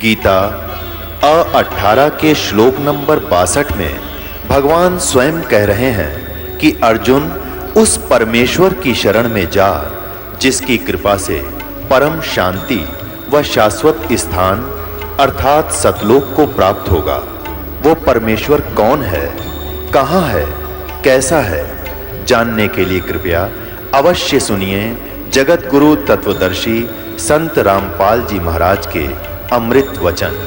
गीता 18 के श्लोक नंबर 62 में भगवान स्वयं कह रहे हैं कि अर्जुन उस परमेश्वर की शरण में जा जिसकी कृपा से परम शांति व शाश्वत स्थान अर्थात सतलोक को प्राप्त होगा। वो परमेश्वर कौन है, कहाँ है, कैसा है, जानने के लिए कृपया अवश्य सुनिए जगत गुरु तत्वदर्शी संत रामपाल जी महाराज के अमृत वचन।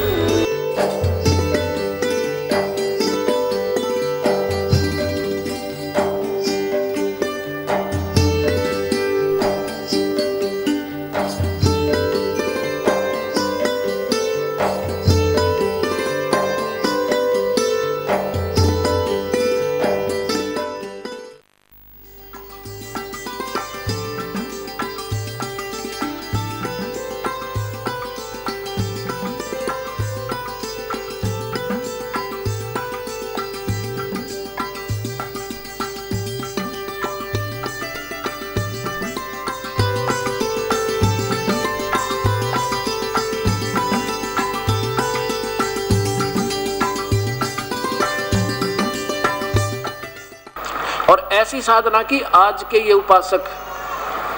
और ऐसी साधना की आज के ये उपासक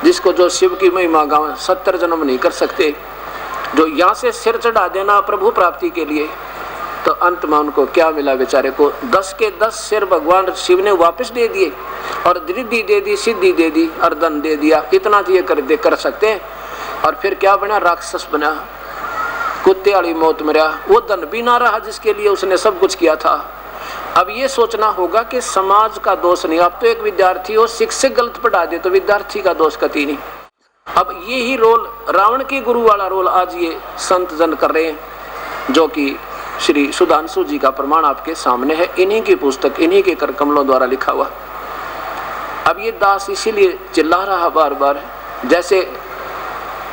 जिसको जो शिव की महिमा गाँव 70 जन्म नहीं कर सकते, जो यहाँ से सिर चढ़ा देना प्रभु प्राप्ति के लिए, तो अंत में उनको क्या मिला बेचारे को? 10 के 10 सिर भगवान शिव ने वापस दे दिए और रिद्धि दे दी, सिद्धि दे दी और धन दे दिया। इतना तो ये कर सकते हैं। और फिर क्या बना? राक्षस बना, कुत्ते वाली मौत मरा। वो धन भी ना रहा जिसके लिए उसने सब कुछ किया था। अब ये सोचना होगा कि समाज का दोष नहीं। अब तो एक विद्यार्थी हो शिक्षक गलत पढ़ा दे तो विद्यार्थी का दोष कतई नहीं। अब ये ही रोल रावण के गुरु वाला रोल आज ये संत जन कर रहे हैं, जो कि श्री सुधांशु जी का प्रमाण आपके सामने है। इन्हीं की पुस्तक, इन्हीं के कर कमलों द्वारा लिखा हुआ। अब ये दास इसीलिए चिल्ला रहा बार बार, जैसे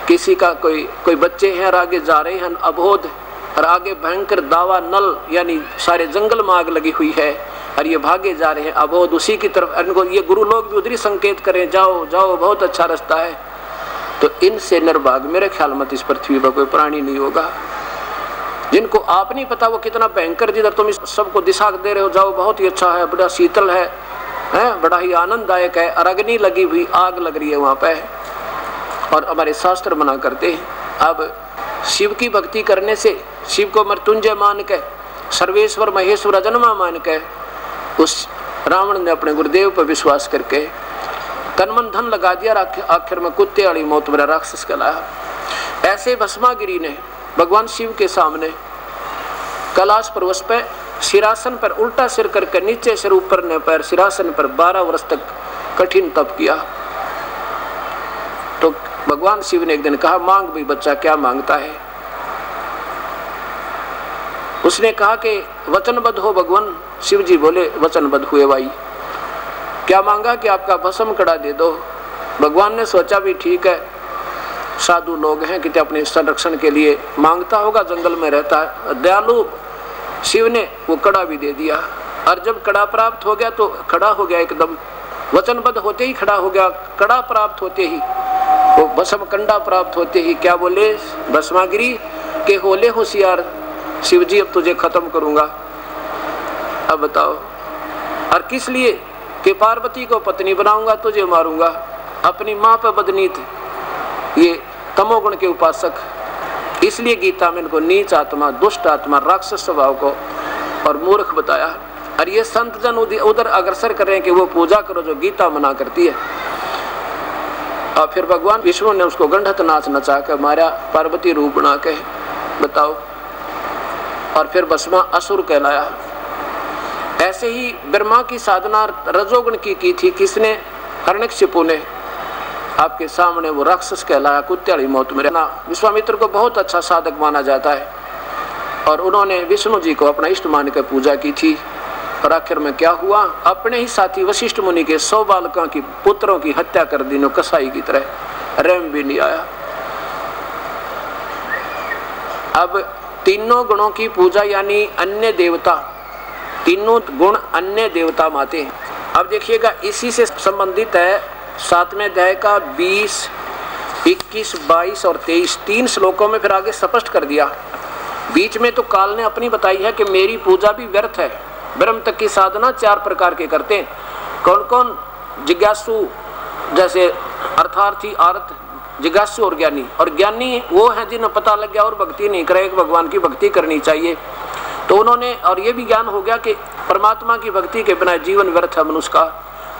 किसी का कोई बच्चे हैं और आगे जा रहे हैं अबोध, और आगे भयंकर दावा नल यानी सारे जंगल में आग लगी हुई है और ये भागे जा रहे हैं अबोध उसी की तरफ। इनको ये गुरु लोग भी उधरी संकेत करें, जाओ जाओ बहुत अच्छा रास्ता है। तो इनसे निर्भाग मेरे ख्याल में इस पृथ्वी पर कोई प्राणी नहीं होगा। जिनको आप नहीं पता वो कितना भयंकर, जिधर तुम इस सबको दिशा दे रहे हो, जाओ बहुत ही अच्छा है, बड़ा शीतल है, बड़ा ही आनंददायक है, और अग्नि लगी हुई आग लग रही है वहाँ पे, और हमारे शास्त्र मना करते हैं। अब शिव की भक्ति करने से, शिव को मृत्युंजय मान के, सर्वेश्वर महेश्वर अजन्मा मान के, उस रावण ने अपने गुरुदेव पर विश्वास करके तन मन धन लगा दिया, आखिर में कुत्ते वाली मौत मेरा राक्षस कहलाया। ऐसे भस्मागिरी ने भगवान शिव के सामने कैलाश पर्वत पे सिरासन पर उल्टा सिर करके नीचे सिर ऊपर ने पैर सिरासन पर 12 वर्ष तक कठिन तप किया। तो भगवान शिव ने एक दिन कहा, मांग भी बच्चा, क्या मांगता है? उसने कहा कि वचनबद्ध हो भगवान। शिव जी बोले, वचनबद्ध हुए भाई। क्या मांगा? कि आपका भस्म कड़ा दे दो। भगवान ने सोचा भी ठीक है, साधु लोग हैं कि अपने संरक्षण के लिए मांगता होगा, जंगल में रहता है, दयालु। शिव ने वो कड़ा भी दे दिया, और जब कड़ा प्राप्त हो गया तो खड़ा हो गया एकदम। वचनबद्ध होते ही खड़ा हो गया। कड़ा प्राप्त होते ही, वो भस्म कंडा प्राप्त होते ही क्या बोले भस्मागिरी के, होले होशियार शिव जी, अब तुझे खत्म करूंगा। अब बताओ, और किस लिए? कि पार्वती को पत्नी बनाऊंगा, तुझे मारूंगा। अपनी माँ पे बदनीत, ये तमोगुण के उपासक। इसलिए गीता में इनको नीच आत्मा, दुष्ट आत्मा, राक्षस स्वभाव को और मूर्ख बताया। और ये संत जन उधर अग्रसर कर रहे हैं कि वो पूजा करो जो गीता मना करती है। और फिर भगवान विष्णु ने उसको गंधत नाच नचा कर मारा, पार्वती रूप बना के। बताओ। और फिर भस्मा असुर कहलाया। ऐसे ही ब्रह्मा की साधना रजोगुण की थी। किसने? हिरण्यकशिपु ने। आपके सामने वो राक्षस कहलाया, कुत्ते वाली मौत में रहना। विश्वामित्र को बहुत अच्छा साधक माना जाता है, और उन्होंने विष्णु जी को अपना इष्ट मान कर पूजा की थी। और आखिर में क्या हुआ? अपने ही साथी वशिष्ठ मुनि के 100 बालकों की पुत्रों की हत्या कर दी, कसाई की तरह। रैम भी नहीं आया। अब तीनों गुणों की पूजा यानी अन्य देवता, तीनों गुण अन्य देवता माते हैं। अब देखिएगा, इसी से संबंधित है 7वें अध्याय का 20, 21, 22 और 23 तीन श्लोकों में फिर आगे स्पष्ट कर दिया बीच में तो काल ने अपनी बताई है कि मेरी पूजा भी व्यर्थ है। ब्रह्म तक की साधना 4 प्रकार के करते हैं। कौन कौन? जिज्ञासु जैसे अर्थार्थी, आर्त, जिज्ञासु और ज्ञानी। और ज्ञानी वो हैं जिन्हें पता लग गया और भक्ति नहीं करे, भगवान की भक्ति करनी चाहिए। तो उन्होंने, और ये भी ज्ञान हो गया कि परमात्मा की भक्ति के बिना जीवन व्यर्थ है मनुष्य का,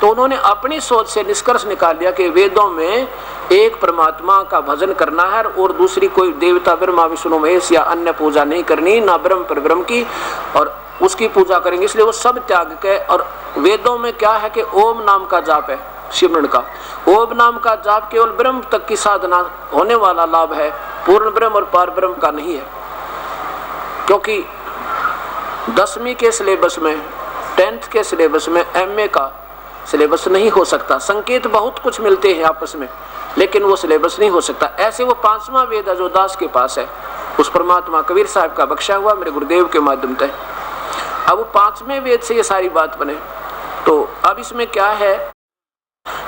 तो उन्होंने अपनी सोच से निष्कर्ष निकाल लिया कि वेदों में एक परमात्मा का भजन करना है और दूसरी कोई देवता ब्रह्मा विष्णु महेश या अन्य पूजा नहीं करनी, ना ब्रह्म पर ब्रह्म की, और उसकी पूजा करेंगे। इसलिए वो सब त्याग के, और वेदों में क्या है कि ओम नाम का जाप है, सिमरन का। ओम नाम का जाप केवल ब्रह्म तक की साधना होने वाला लाभ है, पूर्ण ब्रह्म और पार ब्रह्म का नहीं है। क्योंकि 10वीं के सिलेबस में, 10th के सिलेबस में MA का सिलेबस नहीं हो सकता। संकेत बहुत कुछ मिलते हैं आपस में, लेकिन वो सिलेबस नहीं हो सकता। ऐसे वो 5वां वेद है जो दास के पास है, उस परमात्मा कबीर साहब का बख्शा हुआ मेरे गुरुदेव के माध्यम से। अब वो 5वें वेद से ये सारी बात बने। तो अब इसमें क्या है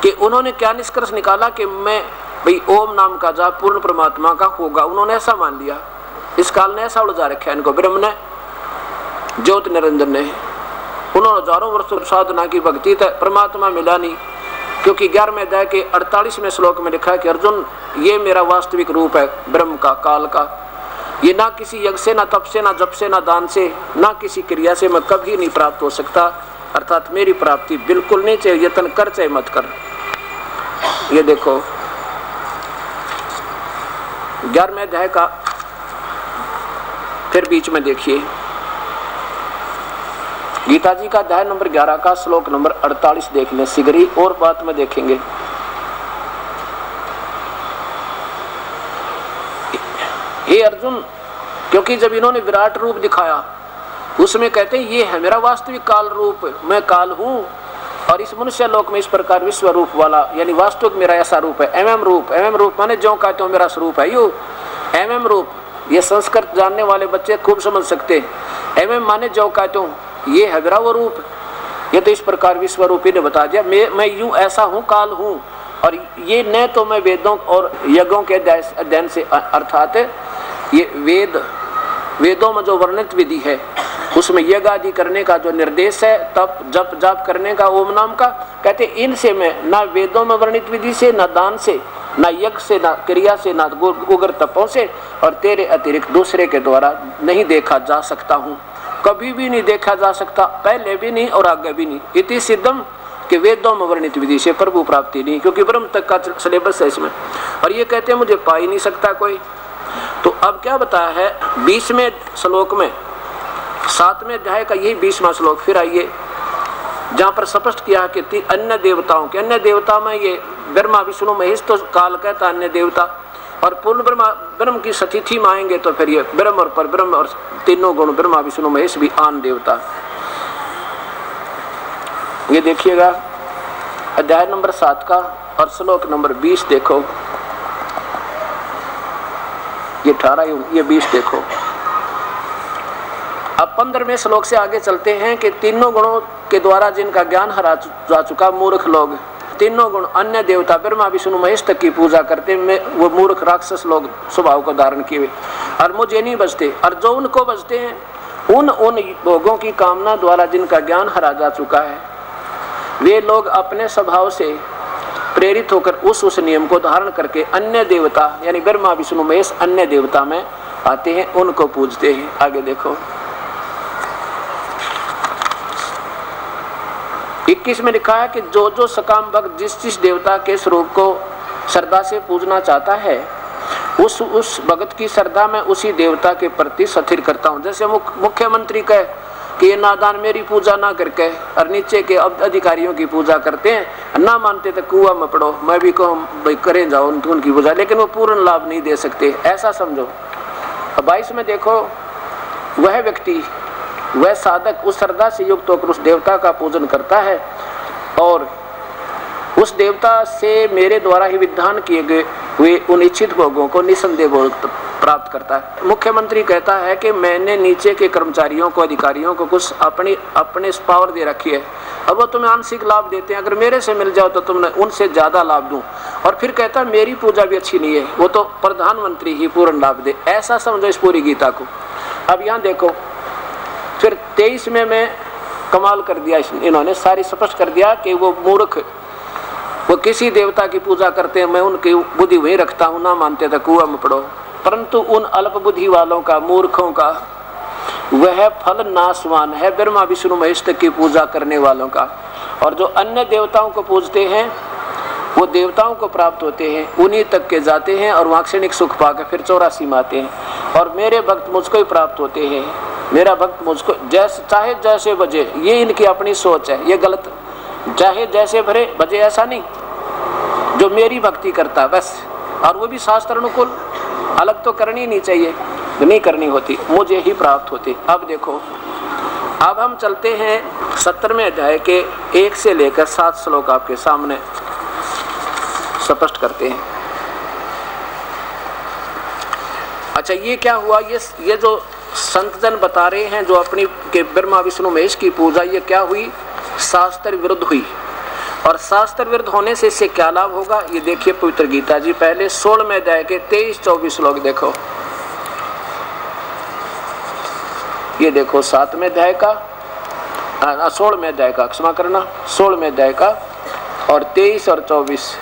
कि उन्होंने क्या निष्कर्ष निकाला कि मैं भाई ओम नाम का जाप पूर्ण परमात्मा का होगा, उन्होंने ऐसा मान लिया। इस काल ने ऐसा उलझा रखा है इनको, ब्रह्म ने, ज्योति निरंजन ने। उन्होंने हजारों वर्षों साधना की, भक्ति तक परमात्मा मिला नहीं। क्योंकि 11वें अध्याय के 48वें श्लोक में लिखा है कि अर्जुन, ये मेरा वास्तविक रूप है ब्रह्म का, काल का। ये ना किसी यज्ञ से, ना तप से, ना जप से, ना दान से, ना किसी क्रिया से मैं कभी नहीं प्राप्त हो सकता। अर्थात मेरी प्राप्ति बिल्कुल नहीं, चाहे यत्न कर चाहे मत कर। ये देखो 11वें अध्याय का फिर बीच में देखिए, गीता जी का अध्याय नंबर 11 का श्लोक नंबर 48 देख लें शीघ्र, और बात में देखेंगे। हे अर्जुन, क्योंकि जब इन्होंने विराट रूप दिखाया उसमें कहते हैं ये है मेरा वास्तविक काल रूप, मैं काल हूं, और इस मनुष्य लोक में इस प्रकार विश्व रूप वाला, यानी वास्तविक मेरा ऐसा रूप है। MM रूप, MM रूप माने जो कहते हो मेरा स्वरूप है, यू MM रूप। ये संस्कृत जानने वाले बच्चे खूब समझ सकते हैं। MM माने जो कहते हो, ये है मेरा वो रूप। ये तो इस प्रकार विश्व रूपी ने बता दिया, मैं यूं ऐसा हूं, काल हूं। और ये न तो मैं वेदों और यज्ञों के अध्ययन से, अर्थात ये वेदों में जो वर्णित विधि है उसमें यज्ञ आदि करने का जो निर्देश है, तप जप जाप करने का, ओम नाम का, कहते इनसे मैं ना वेदों में वर्णित विधि से, ना दान से, ना यज्ञ से, ना क्रिया से, ना उग्र तपों से, और तेरे अतिरिक्त दूसरे के द्वारा नहीं देखा जा सकता हूँ। कभी भी नहीं देखा जा सकता, पहले भी नहीं और आगे भी नहीं। इति सिद्धम कि वेदों में वर्णित विधि से प्रभु प्राप्ति नहीं, क्योंकि ब्रह्म तक का सिलेबस है इसमें। और ये कहते हैं मुझे पा ही नहीं सकता कोई। तो अब क्या बताया है 20वें श्लोक में, 7वें अध्याय का यही 20वां श्लोक। फिर आइए जहाँ पर स्पष्ट किया कि अन्य देवताओं के, अन्य देवता में ये ब्रह्मा विष्णु महेश तो काल कहता अन्य देवता, और पूर्ण ब्रह्म की सतिथि में आएंगे तो फिर ये ब्रह्म और पर ब्रह्म और तीनों गुण ब्रह्मा विष्णु महेश भी आन देवता। ये देखिएगा अध्याय नंबर 7 का और श्लोक नंबर 20 देखो, ये 18 ये 20 देखो। अब 15वें श्लोक से आगे चलते हैं कि तीनों गुणों के द्वारा जिनका ज्ञान हरा जा चुका मूर्ख लोग, तीनों गुण अन्य देवता ब्रह्मा विष्णु महेश तक की पूजा करते में वो मूर्ख राक्षस लोग स्वभाव को धारण किए और मुझे नहीं बचते। और जो उनको बचते हैं उन भोगों की कामना द्वारा जिनका ज्ञान हरा जा चुका है, वे लोग अपने स्वभाव से प्रेरित होकर उस नियम को धारण करके अन्य देवता यानी ब्रह्मा विष्णु महेश अन्य देवता में आते हैं, उनको पूजते हैं। आगे देखो 21 में लिखा है कि जो जो सकाम भक्त जिस देवता के स्वरूप को श्रद्धा से पूजना चाहता है उस भक्त की श्रद्धा में उसी देवता के प्रति स्थिर करता हूँ। जैसे मुख्यमंत्री कहे कि ये नादान मेरी पूजा ना करके और नीचे के अधिकारियों की पूजा करते हैं, ना मानते तो कुआं में पड़ो, मैं भी कहूँ भाई करें जाओ उनकी पूजा, लेकिन वो पूर्ण लाभ नहीं दे सकते, ऐसा समझो। 22 में देखो वह व्यक्ति वह साधक उस श्रद्धा से युक्त होकर उस देवता का पूजन करता है और उस देवता से मेरे द्वारा ही विधान किए गए हुए उन इच्छित भोगों को निसंदेह प्राप्त करता है। मुख्यमंत्री कहता है कि मैंने नीचे के कर्मचारियों को अधिकारियों को कुछ अपने पावर दे रखी है, अब वो तुम्हें आंशिक लाभ देते हैं, अगर मेरे से मिल जाओ तो तुमने उनसे ज्यादा लाभ दूं। और फिर कहता है मेरी पूजा भी अच्छी नहीं है, वो तो प्रधानमंत्री ही पूर्ण लाभ दे, ऐसा समझो इस पूरी गीता को। अब यहाँ देखो, फिर 23 में मैं कमाल कर दिया, इन्होंने सारी स्पष्ट कर दिया कि वो मूर्ख, वो किसी देवता की पूजा करते हैं, मैं उनकी बुद्धि वही रखता हूँ, ना मानते तो कुआं में पड़ो। परंतु उन अल्प बुद्धि वालों का, मूर्खों का, वह फल नाशवान है ब्रह्मा विष्णु महेश तक की पूजा करने वालों का। और जो अन्य देवताओं को पूजते हैं वो देवताओं को प्राप्त होते हैं, उन्हीं तक के जाते हैं और वहाँ क्षणिक सुख पाकर फिर 84 में आते हैं। और मेरे भक्त मुझको ही प्राप्त होते हैं, मेरा भक्त मुझको जैसे चाहे जैसे बजे, ये इनकी अपनी सोच है, ये गलत। चाहे जैसे भरे बजे ऐसा नहीं, जो मेरी भक्ति करता बस, और वो भी शास्त्र अनुकूल, अलग तो करनी नहीं चाहिए, नहीं करनी होती, मुझे ही प्राप्त होती। अब देखो, अब हम चलते हैं 17वें अध्याय के 1 से लेकर 7 श्लोक आपके सामने स्पष्ट करते हैं। अच्छा, ये क्या हुआ, ये जो संत जन बता रहे हैं जो अपनी के ब्रह्मा विष्णु महेश की पूजा, ये क्या हुई, शास्त्र विरुद्ध हुई। और शास्त्र विरुद्ध होने से इससे क्या लाभ होगा, ये देखिए पवित्र गीता जी पहले 16वें अध्याय के 23-24 श्लोक देखो। ये देखो 7वें अध्याय का, 16वें अध्याय का, क्षमा करना, 16वें अध्याय का और 23 और 24।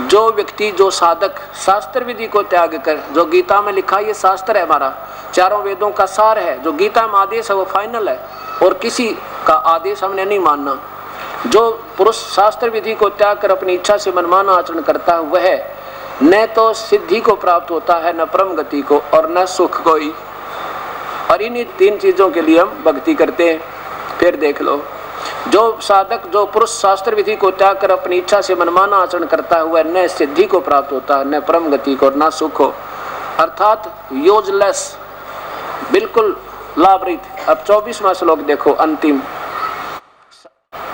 जो व्यक्ति, जो साधक शास्त्र विधि को त्याग कर, जो गीता में लिखा, ये शास्त्र है हमारा, चारों वेदों का सार है, जो गीता में आदेश है वो फाइनल है और किसी का आदेश हमने नहीं मानना। जो पुरुष शास्त्र विधि को त्याग कर अपनी इच्छा से मनमाना आचरण करता है, वह न तो सिद्धि को प्राप्त होता है, न परम गति को, और न सुख को ही। और इन्हीं 3 चीजों के लिए हम भक्ति करते हैं। फिर देख लो, जो साधक, जो पुरुष शास्त्र विधि को त्याग कर अपनी इच्छा से मनमाना आचरण करता है, वह न सिद्धि को प्राप्त होता है, न परम गति को, न सुख को, अर्थात यूजलेस, बिल्कुल लाभरहित। अब 24वां श्लोक देखो, अंतिम,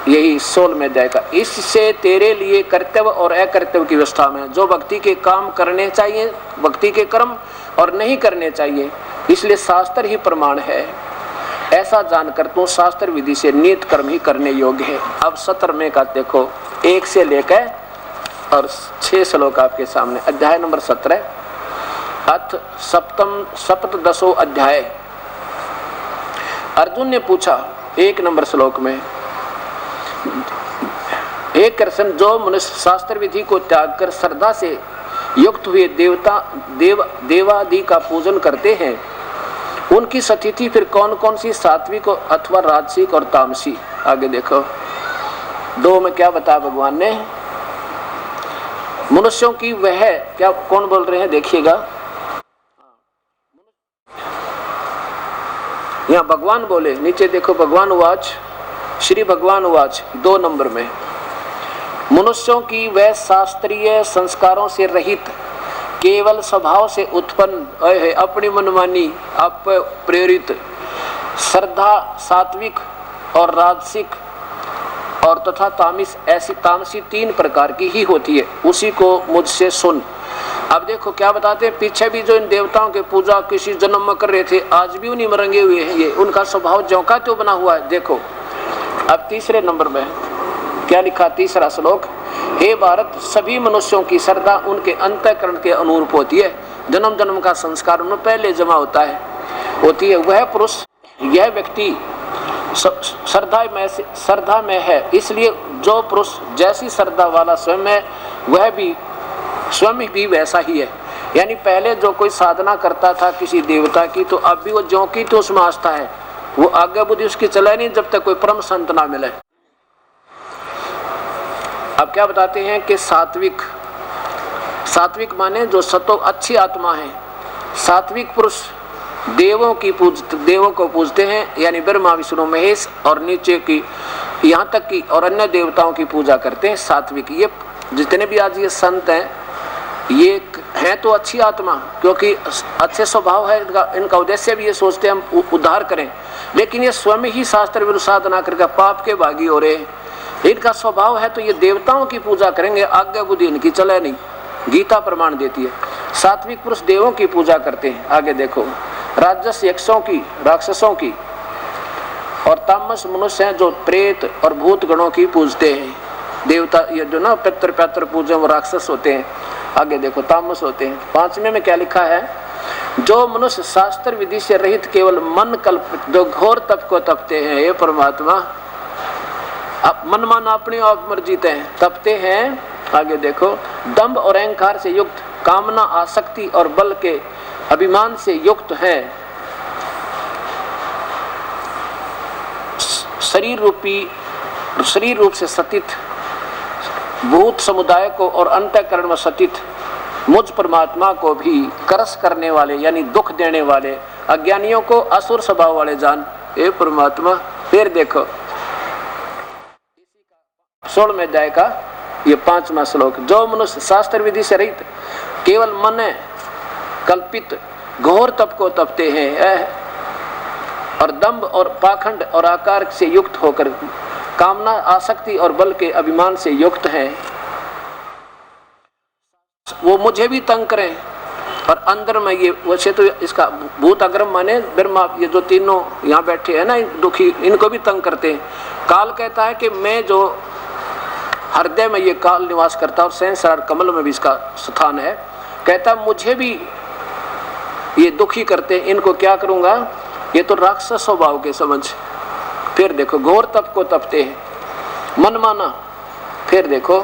यही 16वें अध्याय का। इससे तेरे लिए कर्तव्य और अकर्तव्य की व्यवस्था में, जो भक्ति के काम करने चाहिए, भक्ति के कर्म, और नहीं करने चाहिए, इसलिए शास्त्र ही प्रमाण है, ऐसा जानकर तू शास्त्र विधि से नियत कर्म ही करने योग्य है। अब 17वें का देखो, 1 से लेकर और 6 श्लोक आपके सामने, अध्याय नंबर 17, अथ सप्तदशो अध्याय। अर्जुन ने पूछा 1 नंबर श्लोक में, एक कृष्ण, जो मनुष्य शास्त्र विधि को त्याग कर श्रद्धा से युक्त हुए देवादि का पूजन करते हैं, उनकी स्थिति फिर कौन कौन सी, सात्विक अथवा राजसिक और तामसी। आगे देखो 2 में क्या बताया भगवान ने, मनुष्यों की वह क्या, कौन बोल रहे हैं देखिएगा, यहाँ भगवान बोले, नीचे देखो, भगवान उवाच, श्री भगवान उवाच 2 नंबर में, मनुष्यों की वह शास्त्रीय संस्कारों से रहित, केवल स्वभाव से उत्पन्न अपनी मनमानी, आप प्रेरित श्रद्धा सात्विक और राजसिक और तथा तामस, ऐसी तामसी 3 प्रकार की ही होती है, उसी को मुझसे सुन। अब देखो क्या बताते हैं, पीछे भी जो इन देवताओं के पूजा किसी जन्म में कर रहे थे, आज भी उन्हीं में रंगे हुए हैं, ये उनका स्वभाव ज्यों का त्यों बना हुआ है। देखो अब 3 नंबर में क्या लिखा, 3 श्लोक, हे भारत, सभी मनुष्यों की श्रद्धा उनके अंतःकरण के अनुरूप होती है, जन्म जन्म का संस्कार उनमें पहले जमा होती है। वह पुरुष, यह व्यक्ति श्रद्धा में है, इसलिए जो पुरुष जैसी श्रद्धा वाला स्वयं है, वह भी स्वयं भी वैसा ही है। यानी पहले जो कोई साधना करता था किसी देवता की, तो अब भी वो ज्यों की तो उसमें आस्था है, वो आगे बुद्धि उसकी चले नहीं जब तक कोई परम संत ना मिले। अब क्या बताते हैं कि सात्विक माने जो सतो अच्छी आत्मा है। सात्विक पुरुष देवों को पूजते हैं, यानी ब्रह्मा विष्णु महेश और नीचे की यहाँ तक की और अन्य देवताओं की पूजा करते हैं। सात्विक, ये जितने भी आज ये संत हैं, ये हैं तो अच्छी आत्मा, क्योंकि अच्छे स्वभाव है इनका उद्देश्य भी ये सोचते हैं हम उद्धार करें, लेकिन ये स्वयं ही शास्त्र विरुद्ध साधना करके पाप के भागी हो रहे हैं। इनका स्वभाव है तो ये देवताओं की पूजा करेंगे, आज्ञा बुद्धि इनकी चले नहीं, गीता प्रमाण देती है। सात्विक पुरुष देवों की पूजा करते हैं। आगे देखो, राजस यक्षों की, राक्षसों की, और तामस मनुष्य हैं जो प्रेत और भूत गणों की पूजते हैं। देवता ये जो ना पितृ पूजन, वो राक्षस होते हैं। आगे देखो तामस होते हैं। 5वें में क्या लिखा है, जो मनुष्य शास्त्र विधि से रहित केवल मन कल्पित जो घोर तप को तपते हैं, ये परमात्मा अब मन माना अपनी आप मर्जी तपते हैं। आगे देखो, दंभ और अहंकार से युक्त, कामना आसक्ति और बल के अभिमान से युक्त है, शरीर रूप से सतित भूत समुदाय को और अंतःकरण में सतित मुझ परमात्मा को भी करस करने वाले यानी दुख देने वाले अज्ञानियों को असुर स्वभाव वाले जान, हे परमात्मा। फिर देखो 16वें अध्याय का ये 5वां श्लोक, जो मनुष्य शास्त्र विधि से रहित केवल मन कल्पित घोर तप को तपते हैं और दंभ और पाखंड और आकार से युक्त होकर कामना आसक्ति और बल के अभिमान से युक्त हैं, वो मुझे भी तंग करें। और अंदर में ये वैसे तो इसका भूत अग्रम माने ब्रह्मा, ये जो तीनों यहाँ बैठे हैं ना दुखी, इनको भी तंग करते हैं। काल कहता है कि मैं जो हृदय में ये काल निवास करता और सहस्रार कमल में भी इसका स्थान है, कहता मुझे भी ये दुखी करते, इनको क्या करूंगा, ये तो राक्षस स्वभाव के समझ। फिर देखो घोर तप को तपते हैं, मन माना। फिर देखो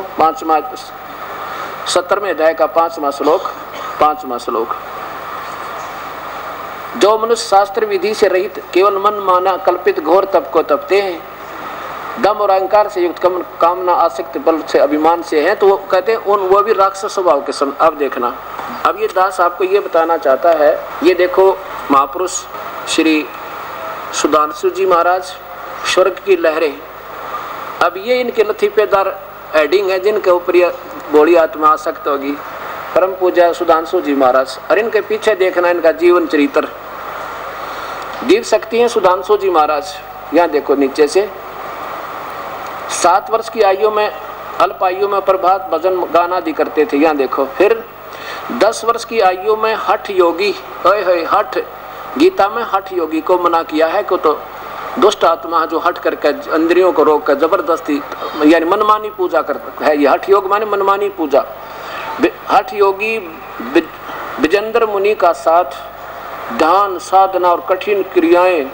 17वें अध्याय का 5वां श्लोक, जो मनुष्य शास्त्र विधि से रहित केवल मन माना कल्पित घोर तप को तपते हैं, दम और अहंकार से युक्त कामना आसक्ति बल से अभिमान से हैं, तो वो कहते हैं वो भी राक्षस स्वभाव के समझ। अब देखना, अब ये दास आपको ये बताना चाहता है, ये देखो महापुरुष श्री सुधांशु जी महाराज, स्वर्ग की लहरें। अब ये इनके लतीफेदार एडिंग है जिनके ऊपर ये भोली आत्मा आसक्त होगी, परम पूज्य सुधांशु जी महाराज। और इनके पीछे देखना इनका जीवन चरित्र, देख सकती हैं सुधांशु जी महाराज। यहाँ देखो नीचे से 7 वर्ष की आयु में अल्प आयु में प्रभात भजन गाना आदि करते थे, यहाँ देखो। फिर 10 वर्ष की आयु में हठ योगी, हठ गीता में हठ योगी को मना किया है को, तो दुष्ट आत्मा जो हट करके इंद्रियों को रोक कर जबरदस्ती यानी मनमानी पूजा करता है, ये हठ योग माने मनमानी पूजा। हठ योगी विजेंद्र मुनि का साथ ध्यान साधना और कठिन क्रियाएं,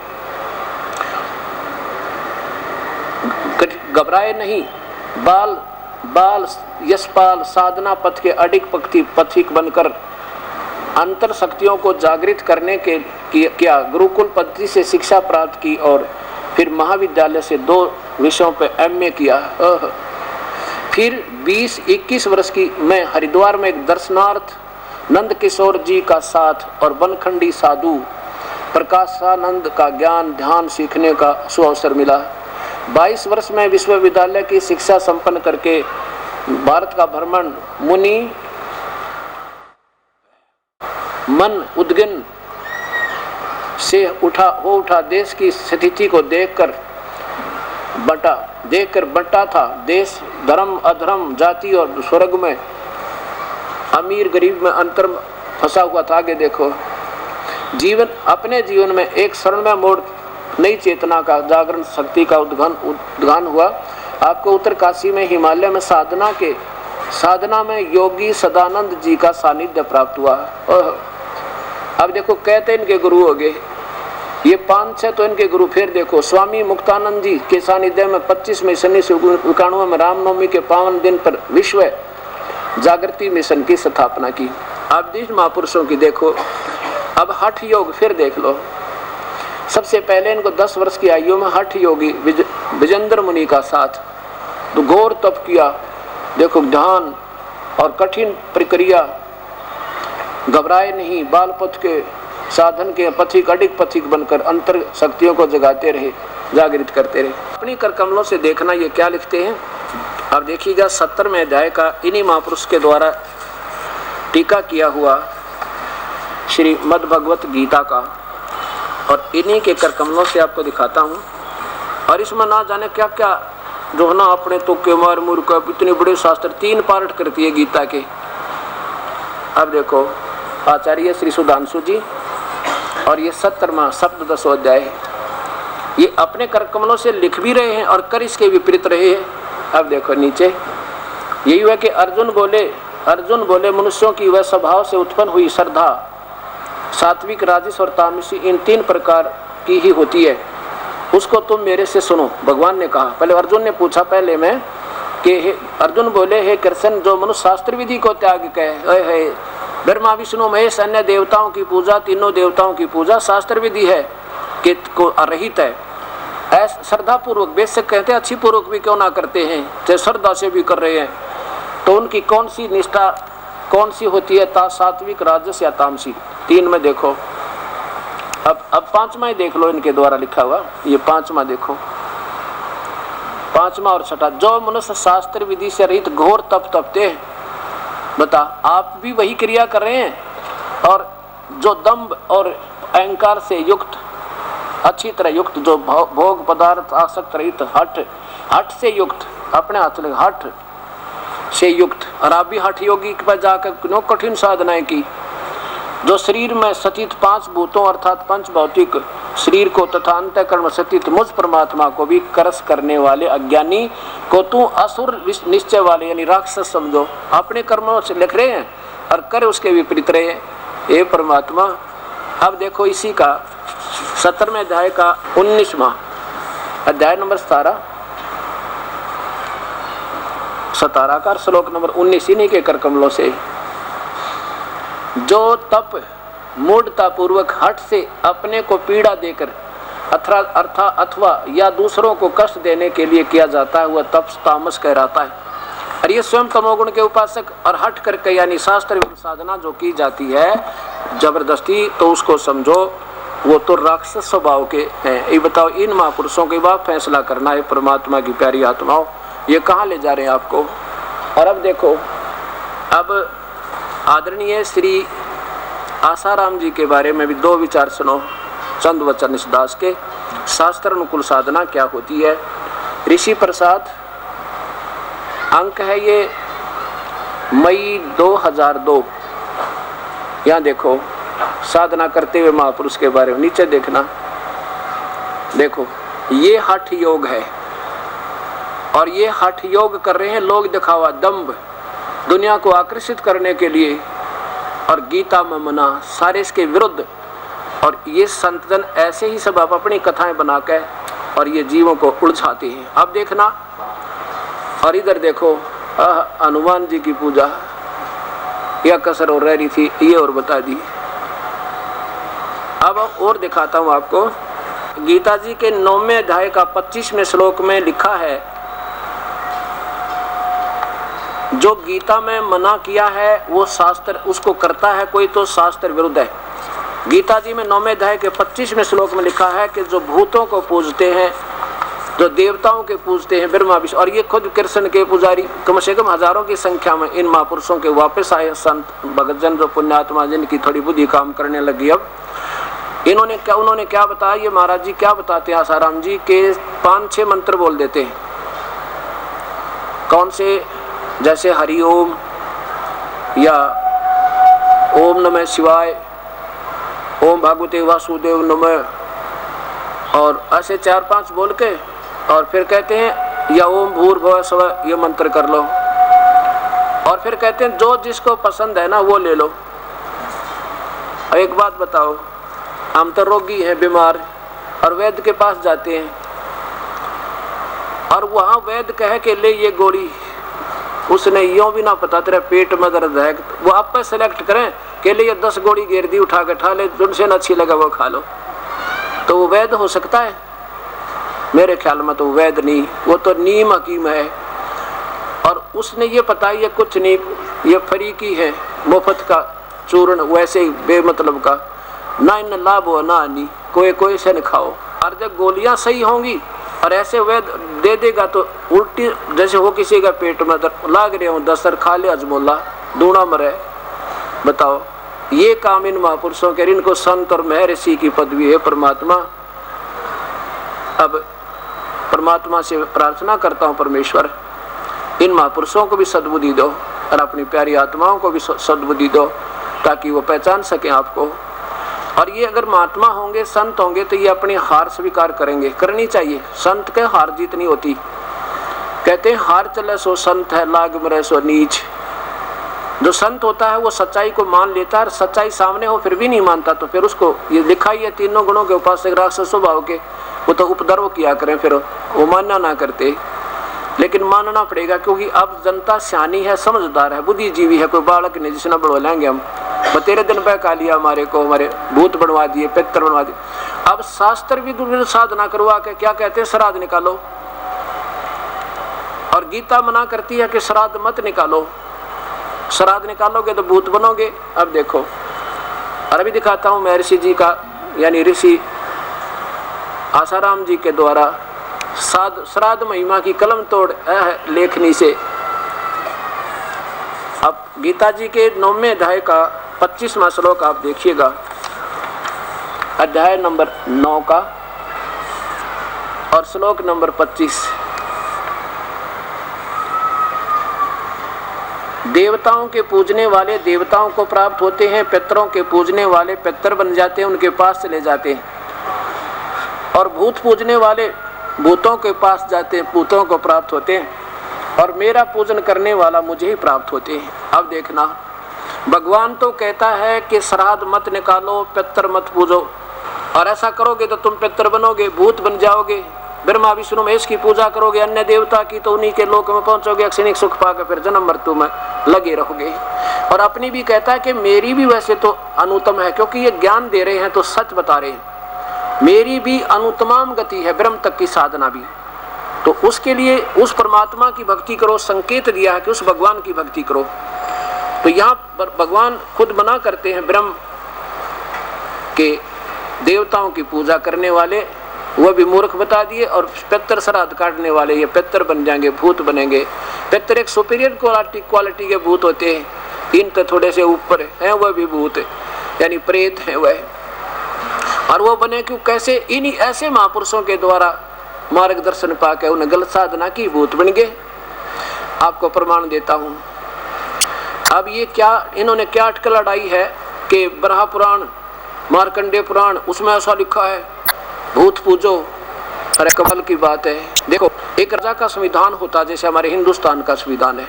घबराए नहीं, बाल यशपाल साधना पथ के अडिग पथिक बनकर अंतर शक्तियों को जागृत करने के किया। गुरुकुल पद्धति से शिक्षा प्राप्त की और फिर महाविद्यालय से 2 विषयों पर MA किया। फिर 20-21 वर्ष की मैं हरिद्वार में एक दर्शनार्थ नंद किशोर जी का साथ और बनखंडी साधु प्रकाशानंद का ज्ञान ध्यान सीखने का सुअवसर मिला। 22 वर्ष में विश्वविद्यालय की शिक्षा संपन्न करके भारत का भ्रमण मुनि मन उद्गन से उठा देश की स्थिति को देखकर बंटा था। देश धर्म अधर्म जाति और स्वर्ग में अमीर गरीब में अंतर फंसा हुआ था। आगे देखो, अपने जीवन में एक क्षण में मोड़ नई चेतना का जागरण शक्ति का उद्गान हुआ। आपको उत्तर काशी में हिमालय में साधना में योगी सदानंद जी का सानिध्य प्राप्त हुआ। अब देखो कहते इनके गुरु हो गए ये 5-6 तो इनके गुरु। फिर देखो स्वामी मुक्तानंद जी के सानिध्य में 25 मई 1991 में रामनवमी के पावन दिन पर विश्व जागृति मिशन की स्थापना की। अब जिस महापुरुषों की देखो, अब हठ योग फिर देख लो। सबसे पहले इनको 10 वर्ष की आयु में हठ योगी विजेंद्र मुनि का साथ तो घोर तप किया। देखो ध्यान और कठिन प्रक्रिया, घबराए नहीं, बाल पथ के साधन के पथिक अडिग पथिक बनकर अंतर शक्तियों को जगाते रहे, जागृत करते रहे। अपनी कर कमलों से देखना ये क्या लिखते हैं। अब देखिएगा 70वें अध्याय का इन्हीं महापुरुष के द्वारा टीका किया हुआ श्री मद् भगवत गीता का, और इन्हीं के कर कमलों से आपको दिखाता हूँ। और इसमें ना जाने क्या क्या जो है ना अपने तुक्के मार मुर का इतने बड़े शास्त्र 3 पार्ट करती है गीता के। अब देखो आचार्य श्री सुधांशु जी, और ये 70वां सप्तदशो अध्याय है। ये अपने कर कमलों से लिख भी रहे हैं और कर इसके विपरीत रहे हैं। अब देखो नीचे यही हुआ कि अर्जुन बोले मनुष्यों की वह स्वभाव से उत्पन्न हुई श्रद्धा सात्विक, राजस और तामसी इन 3 प्रकार की ही होती है, उसको तुम मेरे से सुनो, भगवान ने कहा। पहले अर्जुन ने पूछा पहले में कि अर्जुन बोले, हे कृष्ण, जो मनुष्य शास्त्र विधि को त्याग कहे, ब्रह्मा विष्णु महेश अन्य देवताओं की पूजा, तीनों देवताओं की पूजा शास्त्र विधि है कि को रहित है, ऐसा श्रद्धा पूर्वक, बेशक कहते हैं अच्छी पूर्वक भी क्यों ना करते हैं, चाहे श्रद्धा से भी कर रहे हैं, तो उनकी कौन सी निष्ठा कौन सी होती है, सात्विक, राजस या तामसी? 3 में देखो। अब 5वां ही देख लो, इनके द्वारा लिखा हुआ ये 5वां देखो, 5वां और 6वां। जो मनुष्य शास्त्र विधि से रहित घोर तप तपते हैं, बता आप भी वही क्रिया कर रहे हैं, और जो दंभ और अहंकार से युक्त, अच्छी तरह युक्त, जो भोग पदार्थ आसक्त रहित, हठ से युक्त, अपने हाथ में हठ से युक्त, और आप भी हठ योगी के पास जाकर कठिन साधनाएं की, जो शरीर में सचित 5 भूतों अर्थात पंच भौतिक शरीर को तथा अंतःकरण सचित मुझ परमात्मा को भी करस करने वाले अज्ञानी को तू असुर निश्चय वाले यानी राक्षस समझो, अपने कर्मों से लिख रहे हैं और कर उसके विपरीत रहे हैं, हे परमात्मा। अब देखो इसी का 17वें अध्याय का 19वां अध्याय नंबर 17 का श्लोक नंबर 19 इन्हीं के कर कमलों से। जो तप मूढ़ता पूर्वक हठ से अपने को पीड़ा देकर अथवा या दूसरों को कष्ट देने के लिए किया जाता है, वह तप तामस कहलाता है। और ये स्वयं तमोगुण के उपासक और हठ करके यानी शास्त्र साधना जो की जाती है जबरदस्ती, तो उसको समझो वो तो राक्षस स्वभाव के हैं। ये बताओ, इन महापुरुषों के बाद फैसला करना है परमात्मा की प्यारी आत्माओं, ये कहाँ ले जा रहे हैं आपको। और अब देखो, अब आदरणीय श्री आसाराम जी के बारे में भी 2 विचार सुनो, चंद वचन इस दास के। शास्त्र अनुकूल साधना क्या होती है? ऋषि प्रसाद अंक है ये मई 2002। यहाँ देखो साधना करते हुए महापुरुष के बारे में, नीचे देखना, देखो ये हठ योग है, और ये हठ योग कर रहे हैं लोग दिखावा, दंभ, दुनिया को आकर्षित करने के लिए, और गीता में मना, सारे इसके विरुद्ध। और ये संतजन ऐसे ही सब अपनी कथाएं बनाकर और ये जीवों को उलझाते हैं। अब देखना, और इधर देखो हनुमान जी की पूजा, यह कसर और रह रही थी, ये और बता दी। अब और दिखाता हूं आपको, गीता जी के 9वें अध्याय का 25वें श्लोक में लिखा है, जो गीता में मना किया है वो शास्त्र उसको करता है कोई, तो शास्त्र विरुद्ध है। गीता जी में 9वें अध्याय के 25वें श्लोक में लिखा है कि जो भूतों को पूजते हैं, जो देवताओं के पूजते हैं, ब्रह्मा विष्णु, और ये खुद कृष्ण के पुजारी कम से कम हजारों की संख्या में इन महापुरुषों के वापस आए संत भगतजन, जो पुण्यात्मा जिनकी थोड़ी बुद्धि काम करने लगी। अब उन्होंने क्या बताया, ये महाराज जी क्या बताते हैं आसाराम जी के 5-6 मंत्र बोल देते हैं। कौन से? जैसे हरि ओम या ओम नमः शिवाय, ओम भगवते वासुदेव नमः, और ऐसे 4-5 बोल के, और फिर कहते हैं या ओम भूर्भुवः स्वः, ये मंत्र कर लो, और फिर कहते हैं जो जिसको पसंद है ना वो ले लो। एक बात बताओ, हम तो रोगी हैं, बीमार, और वैद्य के पास जाते हैं, और वहाँ वैद्य कहे कि ले ये गोली, उसने यूँ भी ना पता तेरे पेट में दर्द है, वो आप पे सेलेक्ट करें कि ले ये 10 गोली घेर दी, उठा के खा ले, जिनसे न अच्छी लगा वो खा लो, तो वो वैद्य हो सकता है? मेरे ख्याल में तो वैद्य नहीं, वो तो नीम हकीम है। और उसने ये पता ये कुछ नहीं, ये फरीकी है, मुफ्त का चूर्ण, वैसे ही बेमतलब का, ना इन लाभ हो ना हानि, कोई से न खाओ। और जब गोलियां सही होंगी और ऐसे वैद्य दे देगा तो उल्टी, जैसे हो किसी का पेट में लाग रहे हो, 10 खा ले अजमोला, दूना मरे। बताओ, ये काम इन महापुरुषों के, इनको संत और महर्षि की पदवी है परमात्मा। अब परमात्मा से प्रार्थना करता हूँ, परमेश्वर इन महापुरुषों को भी सद्बुद्धि दो और अपनी प्यारी आत्माओं को भी सद्बुद्धि दो, ताकि वो पहचान सकें आपको। और ये अगर महात्मा होंगे, संत होंगे, तो ये अपनी हार स्वीकार करेंगे, करनी चाहिए। संत के हार जीत नहीं होती, कहते हैं हार चले सो संत है, लाग मरे सो नीच। जो संत होता है वो सच्चाई को मान लेता है, और सच्चाई सामने हो फिर भी नहीं मानता तो फिर उसको, ये लिखा ही है तीनों गुणों के उपासक राक्षस स्वभाव के, वो तो उपद्रव किया करें, फिर वो मानना ना करते। लेकिन मानना पड़ेगा क्योंकि अब जनता सियानी है, समझदार है, बुद्धिजीवी है। कोई बालक नहीं जिसने बढ़वा लेंगे हम, तेरे दिन पे का लिया हमारे को, हमारे भूत बनवा दिए, पितर बनवा दिए। अब शास्त्र भी दुर्विध साधना करवा के क्या कहते हैं, श्राद्ध निकालो, और गीता मना करती है कि श्राद्ध मत निकालो, श्राद्ध निकालोगे तो भूत बनोगे। अब देखो, और अभी दिखाता हूं मैं ऋषि जी का, यानी ऋषि आसाराम जी के द्वारा श्राद्ध महिमा की कलम तोड़ लेखनी से। अब गीता जी के 9वें अध्याय का 25वां श्लोक आप देखिएगा, अध्याय नंबर 9 का और श्लोक नंबर 25। देवताओं के पूजने वाले देवताओं को प्राप्त होते हैं, पितरों के पूजने वाले पितर बन जाते हैं, उनके पास चले जाते हैं, और भूत पूजने वाले भूतों के पास जाते हैं, भूतों को प्राप्त होते हैं, और मेरा पूजन करने वाला मुझे ही प्राप्त होते हैं। अब देखना, भगवान तो कहता है कि श्राद्ध मत निकालो, पितर मत पूजो, और ऐसा करोगे तो तुम पितर बनोगे, भूत बन जाओगे, ब्रह्मा विष्णु महेश की पूजा करोगे, अन्य देवता की तो उन्हीं के लोक में पहुंचोगे, क्षणिक सुख पाकर फिर जन्म मृत्यु में लगे रहोगे। और अपनी भी कहता है कि मेरी भी वैसे तो अनुत्तम है, क्योंकि ये ज्ञान दे रहे हैं तो सच बता रहे हैं, मेरी भी अनुत्तमाम गति है, ब्रह्म तक की साधना भी। तो उसके लिए उस परमात्मा की भक्ति करो, संकेत दिया है कि उस भगवान की भक्ति करो। तो यहाँ पर भगवान खुद मना करते हैं, ब्रह्म के देवताओं की पूजा करने वाले वह भी मूर्ख बता दिए, और पितर श्राद्ध काटने वाले ये पितर बन जाएंगे, भूत बनेंगे। पितर एक सुपीरियर क्वालिटी के भूत होते हैं, इन तो थोड़े से ऊपर हैं, वह भी भूत यानी प्रेत हैं वह। और वो बने क्यों, कैसे, इन्हीं ऐसे महापुरुषों के द्वारा मार्गदर्शन पाकर उन्हें गलत साधना की, भूत बन गए। आपको प्रमाण देता हूं। अब ये क्या, इन्होंने क्या अटकल लड़ाई है कि बराह पुराण, मार्कंडेय पुराण, उसमें ऐसा लिखा है भूत पूजो। अरे कमाल की बात है। देखो, एक राजा का संविधान होता जैसे हमारे हिंदुस्तान का संविधान है,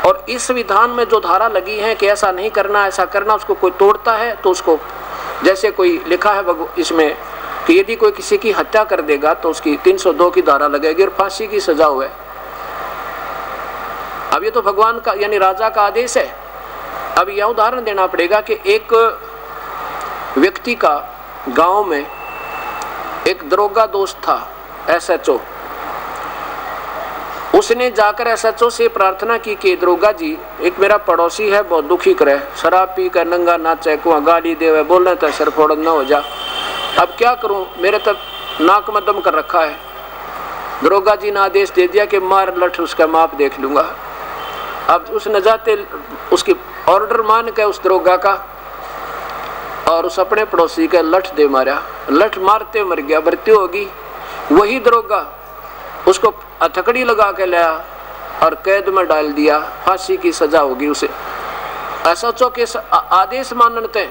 और इस संविधान में जो धारा लगी है कि ऐसा नहीं करना, ऐसा करना, उसको कोई तोड़ता है तो उसको, जैसे कोई लिखा है इसमें कि यदि कोई किसी की हत्या कर देगा तो उसकी 302 की धारा लगेगी और फांसी की सजा हुए। अब ये तो भगवान का यानी राजा का आदेश है। अब यह उदाहरण देना पड़ेगा कि एक व्यक्ति का गांव में एक दरोगा दोस्त था, SHO। उसने जाकर SHO से प्रार्थना की कि दरोगा जी, एक मेरा पड़ोसी है, बहुत दुखी करे, शराब पी कर नंगा नाचे, कुआं गाली देवे, बोलने तो सर फोड़न न हो जा, अब क्या करूं, मेरे तक नाक में दम कर रखा है। दरोगा जी ने आदेश दे दिया कि मार लठ, उसका माप देख लूंगा। अब उसने जाते उसकी ऑर्डर मान के उस दरोगा का और उस अपने पड़ोसी का लठ दे मारा, लठ मारते मर गया, मृत्यु होगी। वही दरोगा उसको हथकड़ी लगा के लाया और कैद में डाल दिया, फांसी की सजा होगी उसे। SHO के आदेश मानते,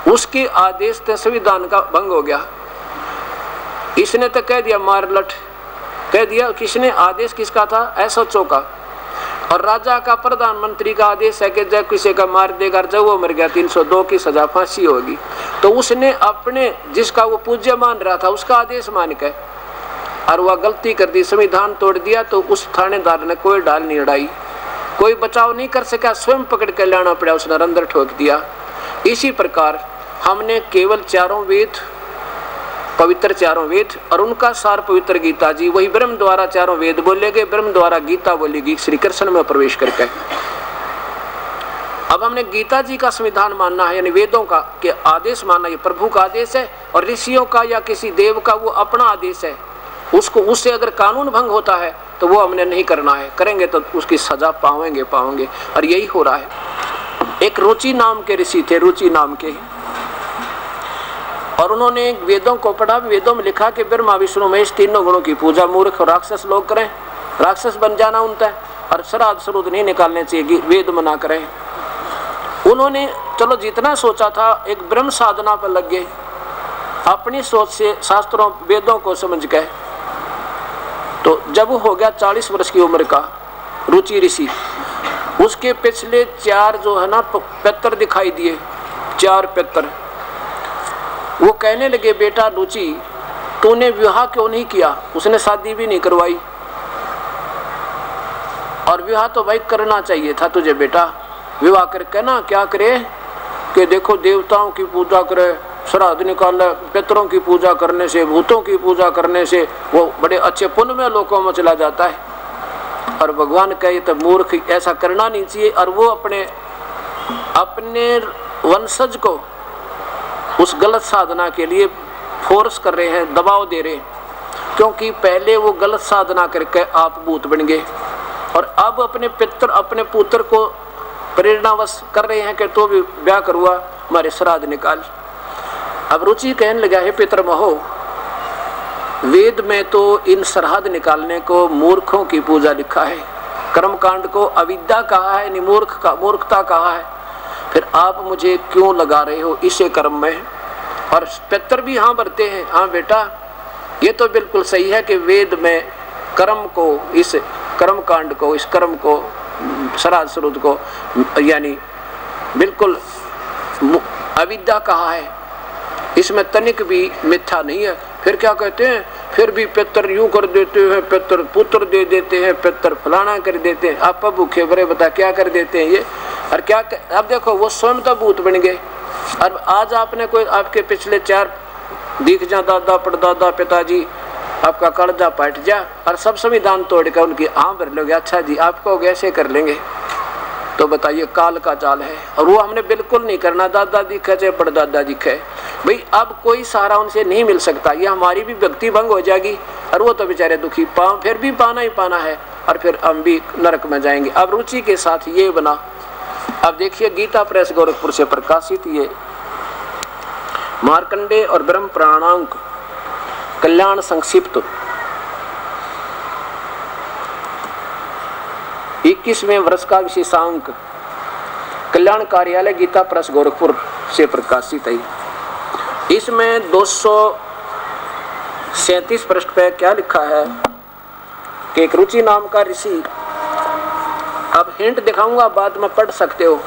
उसके आदेश से संविधान का भंग हो गया। इसने तो कह दिया मार लठ, कह दिया, किसने आदेश किसका था, SHO का। और राजा का, प्रधानमंत्री का आदेश है कि जब किसी का मार देगा, जब वो मर गया 302 की सजा, फांसी होगी। तो उसने अपने जिसका वो पूज्य मान रहा था उसका आदेश मान के और वह गलती कर दी, संविधान तोड़ दिया। तो उस थानेदार ने कोई डाल नहीं अड़ाई, कोई बचाव नहीं कर सका, स्वयं पकड़ के लाना पड़ा, उसने अंदर ठोक दिया। इसी प्रकार हमने केवल चारों वेद, पवित्र चारों वेद और उनका सार पवित्र गीता जी, वही ब्रह्म द्वारा चारों वेद बोले गए, ब्रह्म द्वारा गीता बोलेगी श्री कृष्ण में प्रवेश करके। अब हमने गीता जी का संविधान मानना है, यानी वेदों का कि आदेश मानना, ये प्रभु का आदेश है, और ऋषियों का या किसी देव का वो अपना आदेश है। उसको, उससे अगर कानून भंग होता है तो वो हमने नहीं करना है, करेंगे तो उसकी सजा पाएंगे। और यही हो रहा है। एक रुचि नाम के ऋषि थे, रुचि नाम के, और उन्होंने वेदों को पढ़ा। वेदों में लिखा कि ब्रह्मा विष्णु महेश तीनों गुणों की पूजा मूर्ख और राक्षस लोग करें, राक्षस बन जाना उनका, और श्राद्ध श्रुद्ध नहीं निकालने चाहिए, वेद मना करें। उन्होंने चलो जितना सोचा था, एक ब्रह्म साधना पर लग गए, अपनी सोच से शास्त्रों वेदों को समझ गए। तो जब हो गया 40 वर्ष की उम्र का रुचि ऋषि, उसके पिछले 4 जो है ना पितर दिखाई दिए, 4 पितर। वो कहने लगे बेटा रुचि तूने विवाह क्यों नहीं किया? उसने शादी भी नहीं करवाई, और विवाह तो भाई करना चाहिए था तुझे बेटा। विवाह करके ना क्या करे कि देखो देवताओं की पूजा करे, श्राद्ध निकाले, पितरों की पूजा करने से, भूतों की पूजा करने से वो बड़े अच्छे पुण्य में लोगों में चला जाता है। और भगवान कहे तो मूर्ख, ऐसा करना नहीं चाहिए। और वो अपने वंशज को उस गलत साधना के लिए फोर्स कर रहे हैं, दबाव दे रहे हैं, क्योंकि पहले वो गलत साधना करके आप भूत बन गए, और अब अपने पुत्र को प्रेरणावश कर रहे हैं कि तो भी ब्याह करवा, हमारे श्राद्ध निकाल। अब रुचि कहने लगा है पितर महो, वेद में तो इन श्राद्ध निकालने को मूर्खों की पूजा लिखा है, कर्मकांड को अविद्या कहा है, मूर्खता कहा है, फिर आप मुझे क्यों लगा रहे हो इसे कर्म में? और पितर भी हाँ भरते हैं, हाँ बेटा ये तो बिल्कुल सही है कि वेद में कर्म को, इस कर्म कांड को, इस कर्म को, श्राद्ध श्रुद्ध को यानी बिल्कुल अविद्या कहा है, इसमें तनिक भी मिथ्या नहीं है। फिर क्या कहते हैं, फिर भी पितर यूं कर देते हैं, पितर पुत्र दे देते हैं, पितर फलाना कर देते हैं, आप भूखे भरे बता क्या कर देते हैं ये। और क्या अब देखो वो स्वयं तो भूत बन गए, और आज आपने कोई आपके पिछले 4 दिख जा, दादा परदादा पिताजी, आपका कर्जा पट जा, और सब संविधान तोड़ कर उनकी हाँ भर लोगे, अच्छा जी आपको कैसे कर लेंगे? तो बताइए काल का चाल है, और वो हमने बिल्कुल नहीं करना, दादा दिखे चाहे परदादा दिखे भाई, अब कोई सहारा उनसे नहीं मिल सकता, ये हमारी भी भक्ति भंग हो जाएगी, और वो तो बेचारे दुखी फिर भी पाना ही पाना है, और फिर हम भी नरक में जाएंगे। अब रुचि के साथ ये बना। अब देखिए गीता प्रेस गोरखपुर से प्रकाशित ये मार्कंडेय और ब्रह्म प्राणांक कल्याण संक्षिप्त 21वें वर्ष का विशेषांक कल्याण कार्यालय गीता प्रेस गोरखपुर से प्रकाशित है। इसमें 237 पृष्ठ पे क्या लिखा है कि एक रुचि नाम का ऋषि, अब हिंट दिखाऊंगा बाद में पढ़ सकते हो,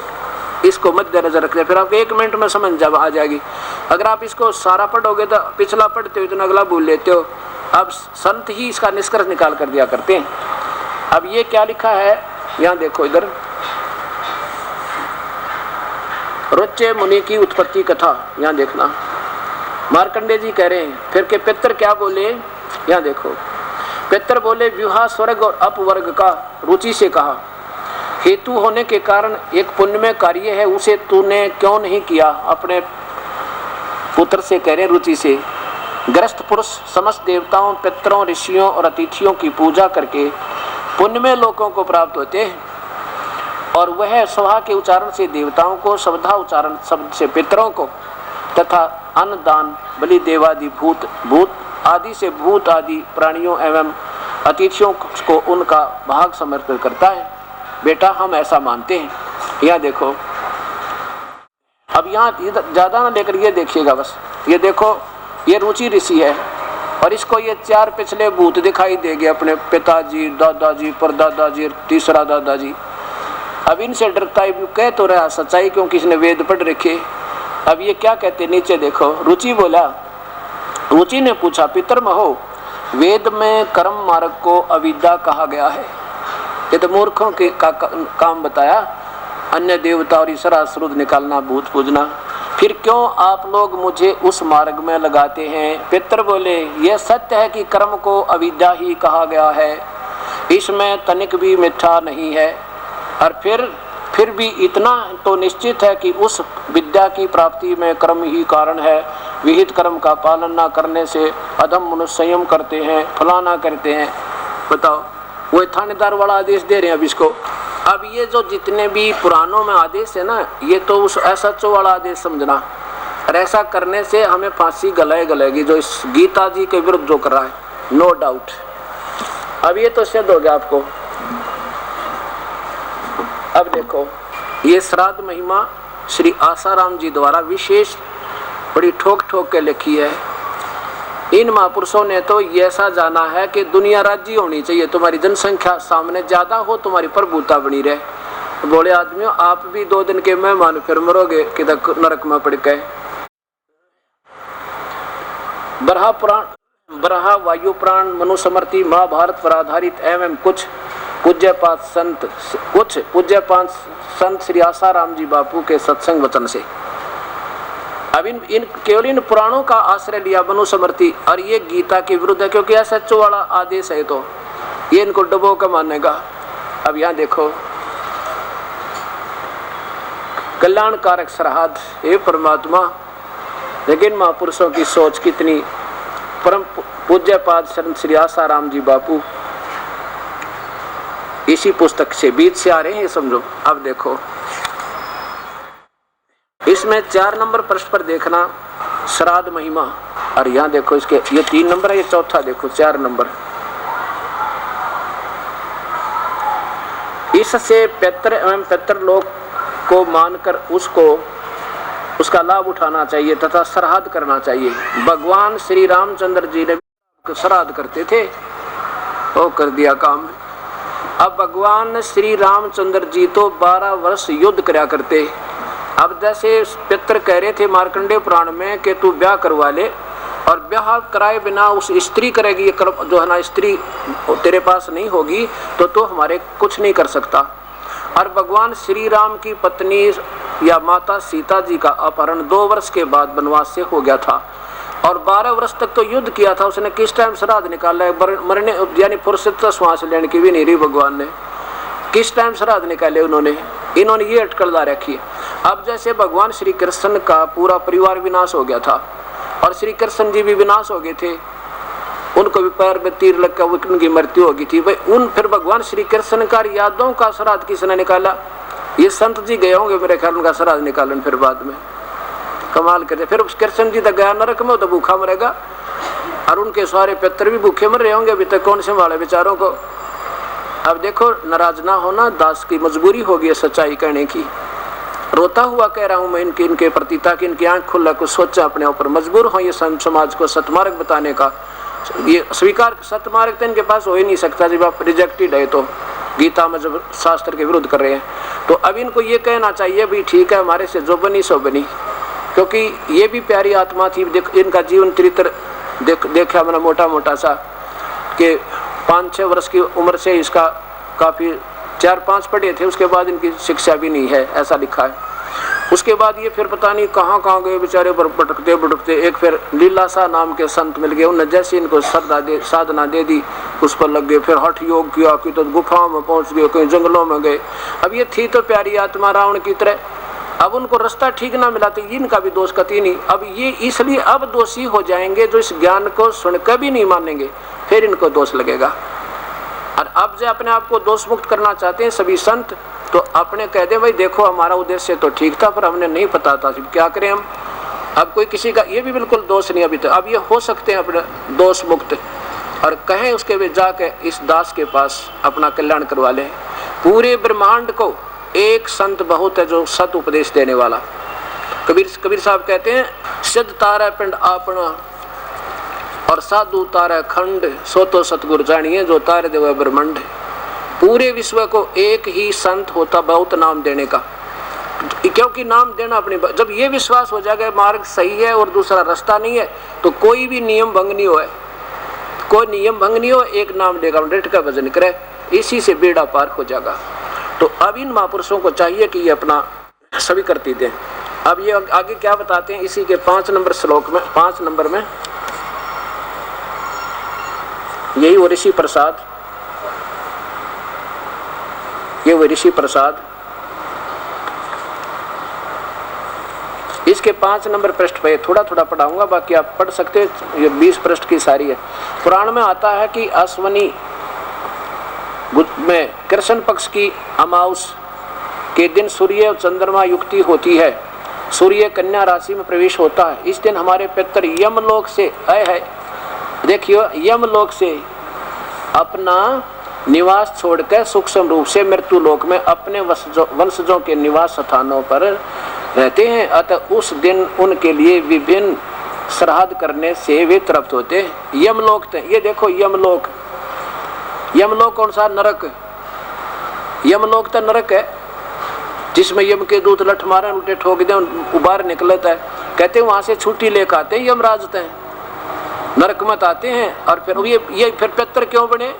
इसको मद्देनजर रखते, फिर आपको 1 मिनट में समझ जब आ जाएगी। अगर आप इसको सारा पढ़ोगे तो पिछला पढ़ते हो तो अगला भूल लेते हो। अब संत ही इसका निष्कर्ष निकाल कर दिया करते हैं। अब ये क्या लिखा है यहाँ देखो, इधर रुच्य मुनि की उत्पत्ति कथा, यहाँ देखना मार्कंडेय जी कह रहे हैं। फिर के पितर क्या बोले, यहाँ देखो पितर बोले विवाह स्वर्ग और अपवर्ग का रुचि से कहा, हेतु होने के कारण एक पुण्यमय कार्य है, उसे तूने क्यों नहीं किया? अपने पुत्र से कह रहे रुचि से। ग्रस्त पुरुष समस्त देवताओं, पितरों, ऋषियों और अतिथियों की पूजा करके पुण्यमय लोकों को प्राप्त होते हैं, और वह स्वाहा के उच्चारण से देवताओं को, शब्दा उच्चारण शब्द से पितरों को, तथा अन्न दान बलि देवादि भूत आदि से भूत आदि प्राणियों एवं अतिथियों को उनका भाग समर्पित करता है। बेटा हम ऐसा मानते हैं। यहाँ देखो, अब यहाँ ज्यादा ना लेकर ये देखिएगा बस, ये देखो ये रुचि ऋषि है, और इसको ये 4 पिछले भूत दिखाई देंगे, अपने पिताजी, दादाजी, परदादाजी, तीसरा दादाजी। अब इनसे डरता है, कह तो रहा सच्चाई क्योंकि इसने वेद पढ़ रखे। अब ये क्या कहते, नीचे देखो रुचि बोला, रुचि ने पूछा पितर महो, वेद में कर्म मार्ग को अविद्या कहा गया है, ये तो मूर्खों के काम बताया, अन्य देवता और ईश्वर श्रुद्ध निकालना, भूत पूजना, फिर क्यों आप लोग मुझे उस मार्ग में लगाते हैं? पितर बोले यह सत्य है कि कर्म को अविद्या ही कहा गया है, इसमें तनिक भी मिथ्या नहीं है, और फिर भी इतना तो निश्चित है कि उस विद्या की प्राप्ति में कर्म ही कारण है, विहित कर्म का पालन न करने से अधम मनुष्य संयम करते हैं, फलाना करते हैं। बताओ, वो थानेदार वाला आदेश दे रहे हैं अब इसको। अब ये जो जितने भी पुराणों में आदेश है ना, ये तो उस एसएचओ वाला आदेश समझना, और ऐसा करने से हमें फांसी गलेगी, जो इस गीता जी के विरुद्ध जो कर रहा है, नो डाउट। अब ये तो सिद्ध हो गया आपको। अब देखो ये श्राद्ध महिमा श्री आसाराम जी द्वारा विशेष बड़ी ठोक के लिखी है। इन महापुरुषों ने तो ऐसा जाना है कि दुनिया राज्य होनी चाहिए, तुम्हारी जनसंख्या सामने ज्यादा हो, तुम्हारी प्रभुता बनी रहे, बोले आदमियों, आप भी 2 दिन के मेहमान फिर मरोगे किधर नरक में पड़ गए। बरहा वायु प्राण मनुस्मृति महाभारत पर आधारित एवं कुछ पूज्यपाद संत श्री आसाराम जी बापू के सत्संग वचन से। अब इन केवल इन पुराणों का आश्रय लिया मनुस्मृति, और ये गीता के विरुद्ध है, क्योंकि ऐसा SHO वाला आदेश है तो ये इनको डुबो का मानेगा। अब यहाँ देखो, कल्याणकारक सरहद, हे परमात्मा। लेकिन महापुरुषों की सोच कितनी, परम पूज्यपाद संत श्री आसाराम जी बापू इसी पुस्तक से बीच से आ रहे हैं, ये समझो। अब देखो इसमें 4 नंबर पृष्ठ पर देखना श्राद्ध महिमा, और यहाँ देखो इसके ये 3 नंबर है, ये चौथा देखो 4 नंबर। इससे पितृ एवं पितृलोक को मानकर उसका लाभ उठाना चाहिए तथा श्राद्ध करना चाहिए। भगवान श्री रामचंद्र जी ने श्राद्ध करते थे, वो कर दिया काम। अब भगवान श्री रामचंद्र जी तो 12 वर्ष युद्ध करया करते। अब जैसे पितर कह रहे थे मार्कंडेय पुराण में कि तू ब्याह करवा ले, और ब्याह कराए बिना उस स्त्री करेगी जो है ना, स्त्री तेरे पास नहीं होगी तो हमारे कुछ नहीं कर सकता। और भगवान श्री राम की पत्नी या माता सीता जी का अपहरण 2 वर्ष के बाद वनवास से हो गया था, और 12 वर्ष तक तो युद्ध किया था उसने। किस टाइम श्राद्ध निकाला है, मरने यानी फुर्सत श्वास लेने की भी नहीं रही भगवान ने, किस टाइम श्राद्ध निकाले उन्होंने। इन्होंने ये अटकल ला रखी। अब जैसे भगवान श्री कृष्ण का पूरा परिवार विनाश हो गया था, और श्री कृष्ण जी भी विनाश हो गए थे, उनको भी पैर में तीर लग कर उनकी मृत्यु हो गई थी भाई। फिर भगवान श्री कृष्ण का यादों का श्राद्ध किसने निकाला, ये संत जी गए होंगे मेरे ख्याल, उनका श्राद्ध निकालन फिर बाद में कमाल करते। फिर कृष्ण जी तक गया नरक में, तो भूखा मरेगा, और उनके सारे पितर भी भूखे मर रहे होंगे अभी तक, कौन संभाले बेचारों को। अब देखो, नाराज ना होना, दास की मजबूरी होगी है सच्चाई कहने की। रोता हुआ कह रहा हूं मैं इनके प्रति, ताकि इनकी आंख खुला कुछ सोचा अपने ऊपर, मजबूर हो ये समाज को सतमार्ग बताने का। ये स्वीकार सतमार्ग तो इनके पास हो ही नहीं सकता जब आप रिजेक्टेड है, तो गीता में जब शास्त्र के विरुद्ध कर रहे हैं। तो अब इनको ये कहना चाहिए भी ठीक है, हमारे से जो बनी सो बनी, क्योंकि ये भी प्यारी आत्मा थी। इनका जीवन चरित्र देखा मैंने मोटा मोटा सा, कि 5-6 वर्ष की उम्र से इसका काफ़ी 4-5 पढ़े थे, उसके बाद इनकी शिक्षा भी नहीं है, ऐसा लिखा है। उसके बाद ये फिर पता नहीं कहाँ गए बेचारे, भटकते भटकते एक फिर लीलासा नाम के संत मिल गए, उन्होंने जैसे इनको साधना दे दी उस पर लग गए, फिर हठ योग किया, कि तो गुफाओं में पहुँच गए, कहीं जंगलों में गए। अब ये थी तो प्यारी आत्मा रावण की तरह, अब उनको रास्ता ठीक ना मिला तो इनका भी दोष कती नहीं। अब ये इसलिए अब दोषी हो जाएंगे जो इस ज्ञान को सुनकर भी नहीं मानेंगे, फिर इनको दोष लगेगा। और अब जो अपने आप को दोष मुक्त करना चाहते हैं सभी संत, तो अपने कह दे भाई देखो हमारा उद्देश्य तो ठीक था पर हमने नहीं पता था, क्या करें हम। अब कोई किसी का ये भी बिल्कुल दोष नहीं अभी तक, अब ये हो सकते हैं अपने दोष मुक्त, और कहें उसके वे जाके इस दास के पास अपना कल्याण करवा लें। पूरे ब्रह्मांड को एक संत बहुत है जो सत उपदेश देने वाला। कबीर साहब कहते हैं, सिद्ध तारा पिंड आपना और साधु तारा खंड, सो तो सतगुरु जानिए जो तारे देव ब्रह्मांड। पूरे विश्व को एक ही संत होता बहुत नाम देने का, क्योंकि नाम देना अपनी, जब ये विश्वास हो जाएगा मार्ग सही है और दूसरा रास्ता नहीं है, तो कोई भी नियम भंग नहीं हो, कोई नियम भंग नहीं हो, एक नाम लेगा डट का भजन करे, इसी से बेड़ा पार हो जाएगा। तो अब इन महापुरुषों को चाहिए कि ये अपना सभी करती दें। अब ये आगे क्या बताते हैं इसी के 5 नंबर श्लोक में, 5 नंबर में यही वो ऋषि प्रसाद, ये वो ऋषि प्रसाद, इसके 5 नंबर पृष्ठ पे थोड़ा थोड़ा पढ़ाऊंगा, बाकी आप पढ़ सकते हैं, ये 20 पृष्ठ की सारी है। पुराण में आता है कि अश्वनी में कृष्ण पक्ष की अमावस के दिन सूर्य और चंद्रमा युक्ति होती है, सूर्य कन्या राशि में प्रवेश होता है। इस दिन हमारे पितर यमलोक से आए हैं, देखियो यमलोक से अपना निवास छोड़कर सूक्ष्म रूप से मृत्यु लोक में अपने वंशजों के निवास स्थानों पर रहते हैं। अतः उस दिन उनके लिए विभिन्न श्राद्ध करने से वे तृप्त होते हैं। यमलोक, ये देखो यमलोक, यमलोक कौन सा? नरक। यमलोक तो नरक है, जिसमें यम के दूत लठ मारे, उल्टे ठोक दे, उबार निकलता है। कहते वहां से छुट्टी लेकर आते हैं यमराज तय, नरक मत आते हैं। और फिर ये फिर पितर क्यों बने?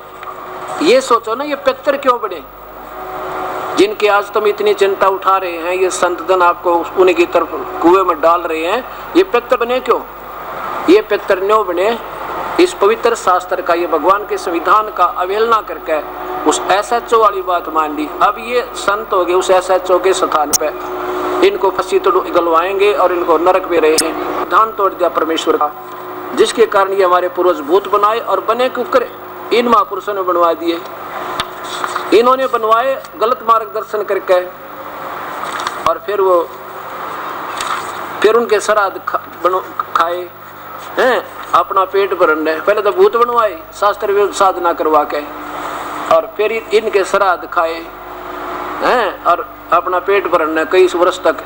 ये सोचो ना, ये पितर क्यों बने जिनकी आज तुम इतनी चिंता उठा रहे हैं, ये संत जन आपको उन्हीं की तरफ कुएं में डाल रहे हैं, ये पितर बने क्यों? ये पितर न्यों बने, इस पवित्र शास्त्र का, ये भगवान के संविधान का अवहेलना करके उस SHO वाली बात मान ली। अब ये संत हो गए उस SHO के स्थान पे, इनको फांसी तो गलवाएंगे और इनको नरक में रहे हैं। विधान तोड़ दिया परमेश्वर का, जिसके कारण ये हमारे पूर्वज भूत बनाए और बने कुकर इन महापुरुषों ने बनवा दिए। इन्होंने बनवाए गलत मार्गदर्शन करके, और फिर उनके श्राद्ध खाए हैं, अपना पेट भरना है। पहले तो भूत बनवाए शास्त्र विरुद्ध साधना करवा के, और फिर इनके श्राद्ध खाए हैं और अपना पेट भरना कई वर्ष तक,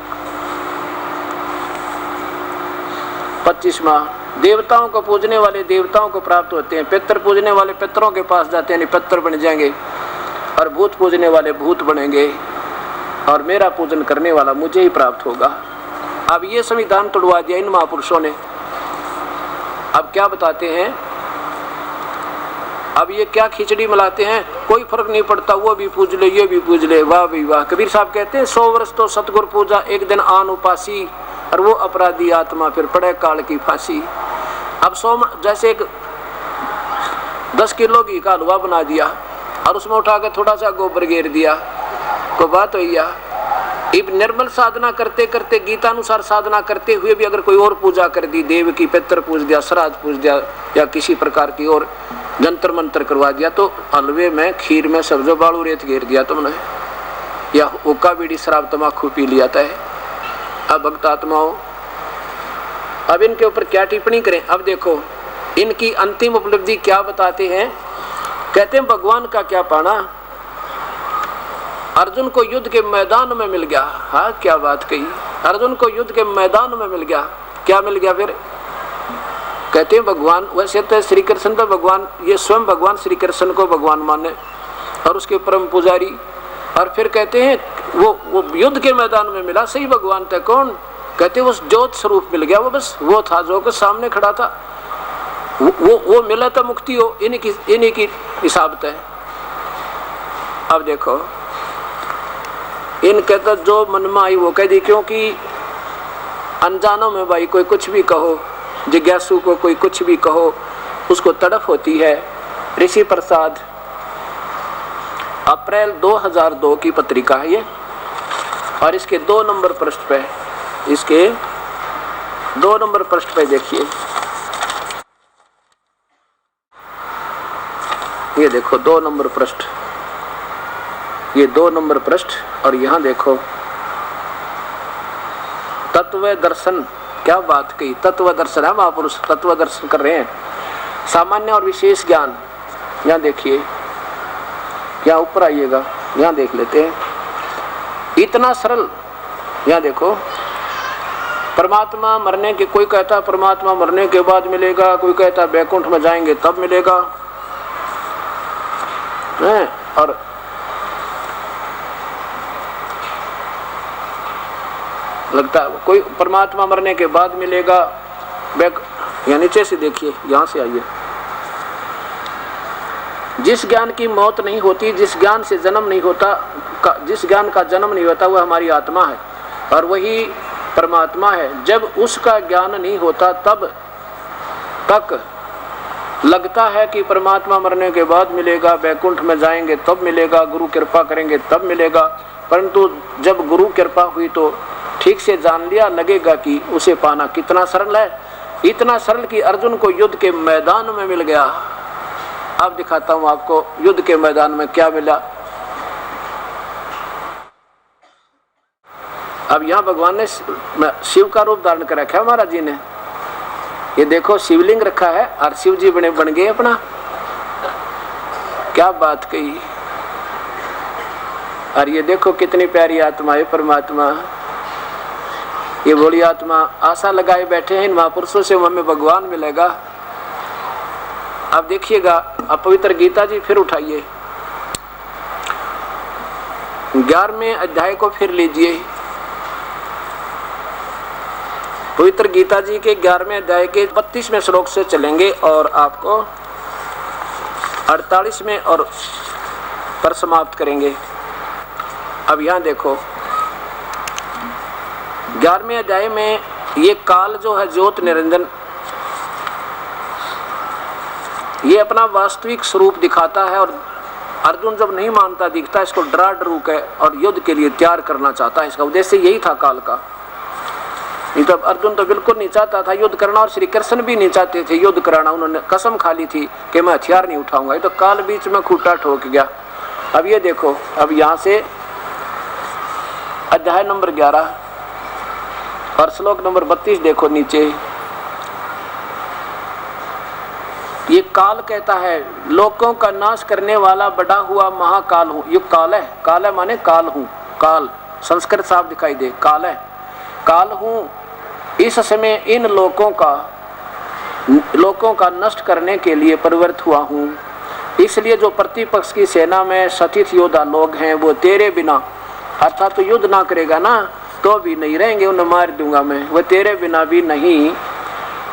25 माह। देवताओं को पूजने वाले देवताओं को प्राप्त होते हैं, पितर पूजने वाले पितरों के पास जाते हैं, पितर बन जाएंगे, और भूत पूजने वाले भूत बनेंगे, और मेरा पूजन करने वाला मुझे ही प्राप्त होगा। अब ये संविधान तोड़वा दिया इन महापुरुषों ने। अब क्या बताते हैं? अब ये क्या खिचड़ी मिलाते हैं? कोई फर्क नहीं पड़ता, वो भी पूज ले ये भी पूज ले, वाह भी वाह। कबीर साहब कहते हैं 100 वर्ष तो सतगुरु पूजा, एक दिन आन उपासी, और वो अपराधी आत्मा फिर पड़े काल की फांसी। अब जैसे एक 10 किलो घी का हलवा बना दिया और उसमें उठा के थोड़ा सा गोबर घेर दिया, कोई बात हुई? इब निर्मल साधना करते करते, गीतानुसार साधना करते हुए भी अगर कोई और पूजा कर दी, देव की पितर पूज दिया, श्राद्ध पूज दिया, या किसी प्रकार की और जंतर मंत्र करवा दिया, तो हलवे में खीर में सब्जो बालू रेत घेर दिया तुमने, या हुक्का बीड़ी शराब तमाकू पी लिया था। अब भक्त आत्माओं, अब इनके ऊपर क्या टिप्पणी करें? अब देखो इनकी अंतिम उपलब्धि क्या बताते हैं। कहते हैं भगवान का क्या पाना, अर्जुन को युद्ध के मैदान में मिल गया। हाँ, क्या बात कही, अर्जुन को युद्ध के मैदान में मिल गया। क्या मिल गया फिर? कहते हैं भगवान, वैसे तो श्री कृष्ण तो भगवान, ये स्वयं भगवान श्री कृष्ण को भगवान माने और उसके परम पुजारी, और फिर कहते हैं वो युद्ध के मैदान में मिला, सही भगवान था। कौन? कहते उस ज्योत स्वरूप मिल गया, वो बस वो था जो के सामने खड़ा था, वो मिला था मुक्ति हो, इन्हीं की हिसाब है। अब देखो इनके तो जो मन में आई वो कह दी, क्योंकि अनजानों में भाई कोई कुछ भी कहो, जिज्ञासु को कोई कुछ भी कहो, उसको तड़फ होती है। ऋषि प्रसाद, अप्रैल 2002 की पत्रिका है ये, और इसके 2 नंबर पृष्ठ पे, इसके 2 नंबर पृष्ठ पे देखिए, ये देखो 2 नंबर पृष्ठ, ये 2 नंबर पृष्ठ, और यहाँ देखो तत्व दर्शन। क्या बात कही, तत्व दर्शन है, महापुरुष तत्व दर्शन कर रहे हैं। सामान्य और विशेष ज्ञान, यहाँ देखिए, यहाँ ऊपर आइएगा, यहाँ देख लेते हैं। इतना सरल, यहाँ देखो, परमात्मा मरने के, कोई कहता परमात्मा मरने के बाद मिलेगा, कोई कहता बैकुंठ में जाएंगे तब मिलेगा, और लगता है कोई परमात्मा मरने के बाद मिलेगा। यहाँ नीचे से देखिए, यहाँ से आइए। जिस ज्ञान की मौत नहीं होती, जिस ज्ञान से जन्म नहीं होता, जिस ज्ञान का जन्म नहीं होता, वह हमारी आत्मा है और वही परमात्मा है। जब उसका ज्ञान नहीं होता तब तक लगता है कि परमात्मा मरने के बाद मिलेगा, बैकुंठ में जाएंगे तब मिलेगा, गुरु कृपा करेंगे तब मिलेगा। परंतु जब गुरु कृपा हुई तो ठीक से जान लिया, लगेगा कि उसे पाना कितना सरल है। इतना सरल कि अर्जुन को युद्ध के मैदान में मिल गया। अब दिखाता हूं आपको युद्ध के मैदान में क्या मिला। अब यहाँ भगवान ने शिव का रूप धारण कर रखा है महाराज जी ने। ये देखो शिवलिंग रखा है और शिव जी बन गए अपना। क्या बात कही। और ये देखो कितनी प्यारी आत्मा है परमात्मा। ये भोली आत्मा आशा लगाए बैठे हैं इन महापुरुषों से हमें भगवान मिलेगा। अब देखिएगा, अब पवित्र गीता जी फिर उठाइए। 11वें अध्याय को फिर लीजिए। पवित्र गीता जी के 11वें अध्याय के 32वें श्लोक से चलेंगे और आपको 48वें और पर समाप्त करेंगे। अब यहाँ देखो 11वें अध्याय में ये काल जो है ज्योत निरंजन, ये अपना वास्तविक स्वरूप दिखाता है और अर्जुन जब नहीं मानता दिखता, इसको डरा डरू के और युद्ध के लिए तैयार करना चाहता है। इसका उद्देश्य यही था काल का। नहीं तो अर्जुन तो बिल्कुल नहीं चाहता था युद्ध करना और श्री कृष्ण भी नहीं चाहते थे युद्ध कराना। उन्होंने कसम खा ली थी कि मैं हथियार नहीं उठाऊंगा। ये तो काल बीच में खूंटा ठोक गया। अब ये देखो, अब यहाँ से अध्याय नंबर 11 और श्लोक नंबर 32 देखो नीचे। ये काल कहता है, लोकों का नाश करने वाला बड़ा हुआ महाकाल हूँ। ये काल है माने काल हूँ। काल संस्कृत साफ दिखाई दे, काल है, काल हूँ। इस समय इन लोकों का नष्ट करने के लिए परिवर्तित हुआ हूँ। इसलिए जो प्रतिपक्ष की सेना में सतित योद्धा लोग हैं वो तेरे बिना, अर्थात तो युद्ध ना करेगा ना तो भी नहीं रहेंगे, उन्हें मार दूंगा मैं। वो तेरे बिना भी नहीं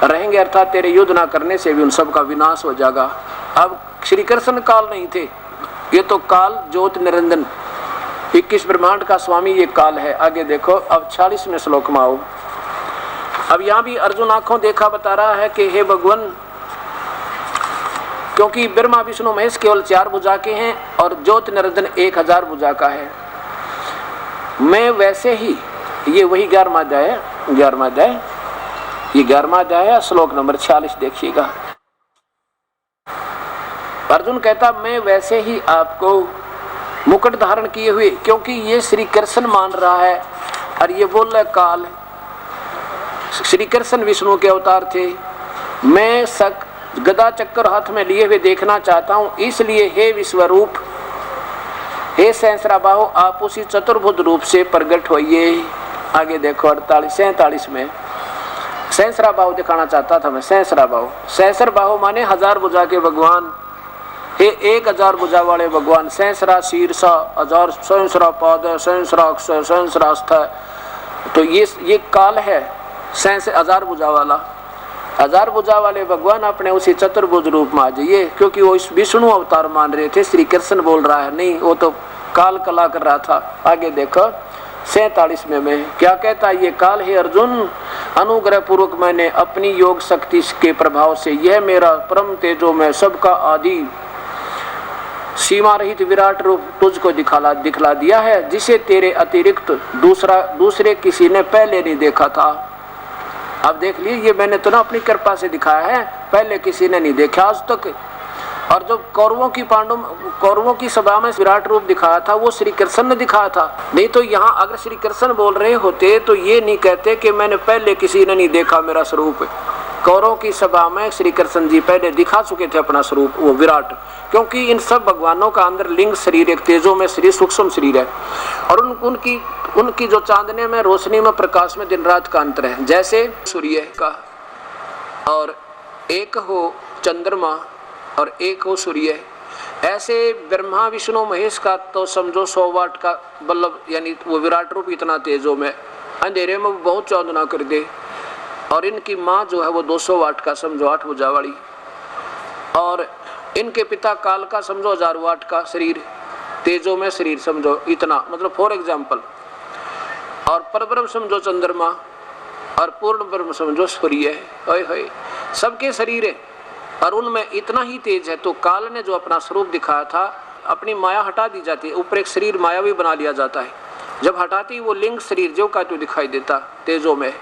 रहेंगे, अर्थात तेरे युद्ध ना करने से भी उन सब का विनाश हो जाएगा। अब श्री कृष्ण काल नहीं थे, ये तो काल ज्योत निरंजन 21 ब्रह्मांड का स्वामी ये काल है। आगे देखो, अब 46वें श्लोक में आओ। अब यहाँ भी अर्जुन आंखों देखा बता रहा है कि हे भगवान, क्योंकि ब्रह्मा विष्णु महेश केवल 4 भुजा के हैं और ज्योत निरंजन 1000 भुजा का है। मैं वैसे ही, ये वही 11वां अध्याय है, 11वां अध्याय, ये 11वां अध्याय है, श्लोक नंबर 46 देखिएगा। अर्जुन कहता मैं वैसे ही आपको मुकुट धारण किए हुए, क्योंकि ये श्री कृष्ण मान रहा है और ये बोल रहा है काल, श्री कृष्ण विष्णु के अवतार थे। मैं गदा चक्कर हाथ में लिए हुए देखना चाहता हूँ, इसलिए हे विश्वरूप, हे सहस्राबाहु, आप उसी चतुर्भुज रूप से प्रकट होइए। आगे देखो 47 में सहस्राबाहु दिखाना चाहता था मैं। सहस्राबाहु माने 1000 भुजा के भगवान, हे 1000 भुजा वाले भगवान। सहस्रा शीर्षा, 1000 सहस्रा पाद, सहस्रा अक्षर, सहस्रास्थ। तो ये काल है 1000 भुजा वाला। 1000 भुजा वाले भगवान अपने उसी चतुर्भुज रूप में आ जाइए, क्योंकि वो इस विष्णु अवतार मान रहे थे। श्री कृष्ण बोल रहा है नहीं, वो तो काल कला कर रहा था। आगे देखो 47 में क्या कहता है ये काल, है अर्जुन, अनुग्रह पूर्वक मैंने अपनी योग शक्ति के प्रभाव से यह मेरा परम तेजो में सबका आदि सीमा रहित विराट रूप तुझको दिखला दिया है, जिसे तेरे अतिरिक्त दूसरे किसी ने पहले नहीं देखा था। अब देख लीजिए, ये मैंने तो ना अपनी कृपा से दिखाया है, पहले किसी ने नहीं देखा आज तक। और जो कौरवों की सभा में विराट रूप दिखाया था वो श्री कृष्ण ने दिखाया था। नहीं तो यहाँ अगर श्री कृष्ण बोल रहे होते तो ये नहीं कहते कि मैंने पहले किसी ने नहीं देखा मेरा स्वरूप। कौरवों की सभा में श्री कृष्ण जी पहले दिखा चुके थे अपना स्वरूप, वो विराट, क्योंकि इन सब भगवानों का अंदर लिंग शरीर, एक तेजो में शरीर, सूक्ष्म शरीर है। और उनकी जो चांदने में, रोशनी में, प्रकाश में दिन रात का अंतर है। जैसे सूर्य का और एक हो चंद्रमा और एक हो सूर्य, ऐसे ब्रह्मा विष्णु महेश का तो समझो 100 वाट का बल्लभ, यानी वो विराट रूप इतना तेजो में, अंधेरे में बहुत चांदना कर दे। और इनकी माँ जो है वो 200 वाट का, समझो 8 भुजा वाली। और इनके पिता काल का समझो 1000 वाट का शरीर, तेजो में शरीर समझो इतना, मतलब फॉर एग्जाम्पल। और परब्रह्म समझो चंद्रमा और पूर्ण ब्रह्म समझो सूर्य। है सबके शरीर है और उनमें इतना ही तेज है। तो काल ने जो अपना स्वरूप दिखाया था, अपनी माया हटा दी जाती है, ऊपर एक शरीर मायावी बना लिया जाता है। जब हटाती वो लिंग शरीर जो का तो दिखाई देता तेजो में।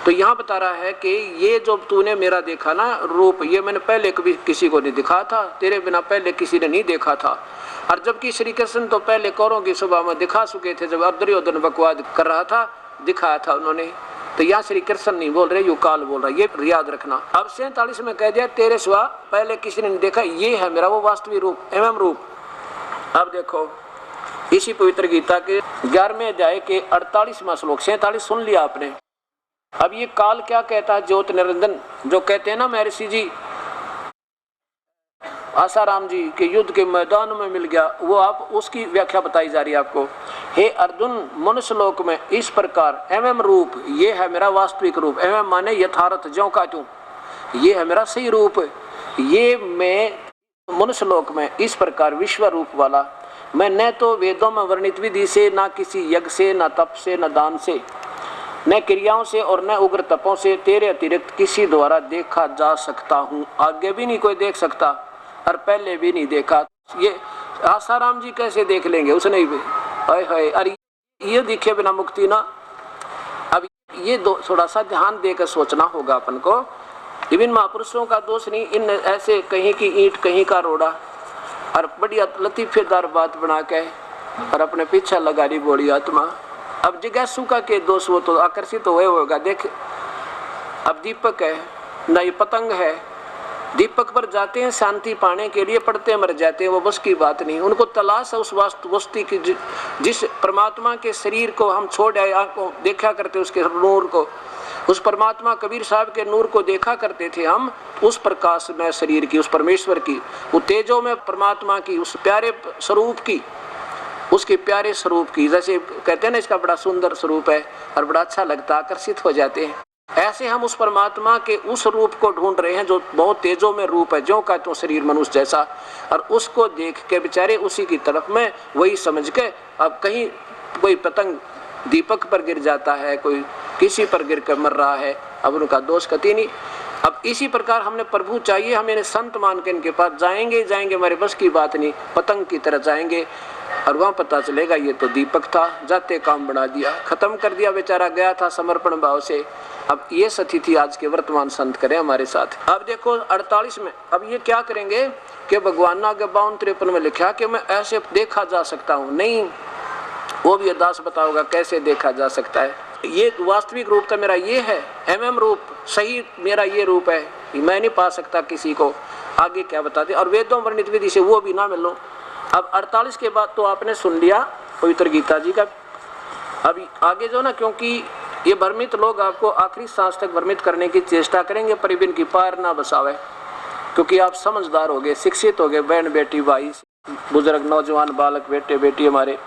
तो यहाँ बता रहा है कि ये जो तूने मेरा देखा ना रूप, ये मैंने पहले कभी किसी को नहीं दिखा था, तेरे बिना पहले किसी ने नहीं देखा था। और जबकि श्री कृष्ण तो पहले कौरवों की सभा में दिखा चुके थे, जब दुर्योधन बकवाद कर रहा था दिखाया था उन्होंने। तो यहाँ श्री कृष्ण नहीं बोल रहे, यू काल बोल रहा है, ये याद रखना। अब 47 में कह दिया तेरे सिवा पहले किसी ने नहीं देखा, ये है मेरा वो वास्तविक रूप, एवं रूप। अब देखो इसी पवित्र गीता के 11वें अध्याय के 48वां श्लोक, 47 सुन लिया आपने। अब ये काल क्या कहता है, ज्योत निरंजन जो कहते हैं ना महर्षि जी, आसाराम जी के युद्ध के मैदान में मिल गया, वो आप उसकी व्याख्या बताई जा रही है आपको। हे अर्जुन, मनुष्य लोक में इस प्रकार एवं रूप, ये है मेरा वास्तविक रूप, एवं माने यथार्थ, ज्यों का त्यों, ये है मेरा सही रूप, ये मैं मनुष्य लोक में इस प्रकार विश्व रूप वाला मैं न तो वेदों में वर्णित विधि से, न किसी यज्ञ से, न तप से, न दान से, न क्रियाओं से और न उग्र तपों से तेरे अतिरिक्त किसी द्वारा देखा जा सकता हूँ। आगे भी नहीं कोई देख सकता और पहले भी नहीं देखा। ये आसाराम जी कैसे देख लेंगे, उसने भी हाय अरे ये दिखे बिना मुक्ति ना। अब ये थोड़ा सा ध्यान देकर सोचना होगा अपन को। विभिन्न महापुरुषों का दोष नहीं, इन ऐसे कहीं की ईंट कहीं का रोड़ा और बढ़िया लतीफेदार बात बना के और अपने पीछे लगा रही बोली आत्मा। अब जिज्ञासु का के दोष, वो तो आकर्षित तो हुए होगा। देख अब दीपक है ना, ये पतंग है, दीपक पर जाते हैं शांति पाने के लिए, पड़ते मर जाते हैं, वो बस की बात नहीं। उनको तलाश है उस वस्तु की जिस परमात्मा के शरीर को हम छोड़ आए, आंखों देखा करते उसके नूर को, उस परमात्मा कबीर साहब के नूर को देखा करते थे हम, उस प्रकाश में शरीर की, उस परमेश्वर की, वो तेजों में परमात्मा की, उस प्यारे स्वरूप की, उसके प्यारे स्वरूप की। जैसे कहते हैं ना इसका बड़ा सुंदर स्वरूप है और बड़ा अच्छा लगता, आकर्षित हो जाते हैं। ऐसे हम उस परमात्मा के उस रूप को ढूंढ रहे हैं जो बहुत तेजों में रूप है, ज्यों का त्यों शरीर मनुष्य जैसा, और उसको देख के बेचारे उसी की तरफ में वही समझ के, अब कहीं कोई पतंग दीपक पर गिर जाता है, कोई किसी पर गिर कर मर रहा है, अब उनका दोष कति नहीं। अब इसी प्रकार हमने प्रभु चाहिए, हम इन्हें संत मान के इनके पास जाएंगे हमारे बस की बात नहीं, पतंग की तरह जाएंगे और वहाँ पता चलेगा ये तो दीपक था, जाते काम बना दिया, खत्म कर दिया, बेचारा गया था समर्पण भाव से। अब ये स्थिति आज के वर्तमान संत करें हमारे साथ। अब देखो 48 में, अब ये क्या करेंगे कि भगवान ने आगे 52-53 में लिखा कि मैं ऐसे देखा जा सकता हूँ, नहीं वो भी अरदास बताओगा कैसे देखा जा सकता है। ये वास्तविक रूप तो मेरा ये है, एवं रूप सही मेरा ये रूप है, मैं नहीं पा सकता किसी को। आगे क्या बताते, और वेदों वर्णित विधि से वो भी ना मिलो। अब 48 के बाद तो आपने सुन लिया पवित्र गीता जी का। अभी आगे जो ना, क्योंकि ये भ्रमित लोग आपको आखिरी सांस तक भ्रमित करने की चेष्टा करेंगे, पर बिन की पार ना बसावे, क्योंकि आप समझदार हो गए, शिक्षित हो गए, बहन बेटी भाई बुजुर्ग नौजवान बालक बेटे बेटी हमारे।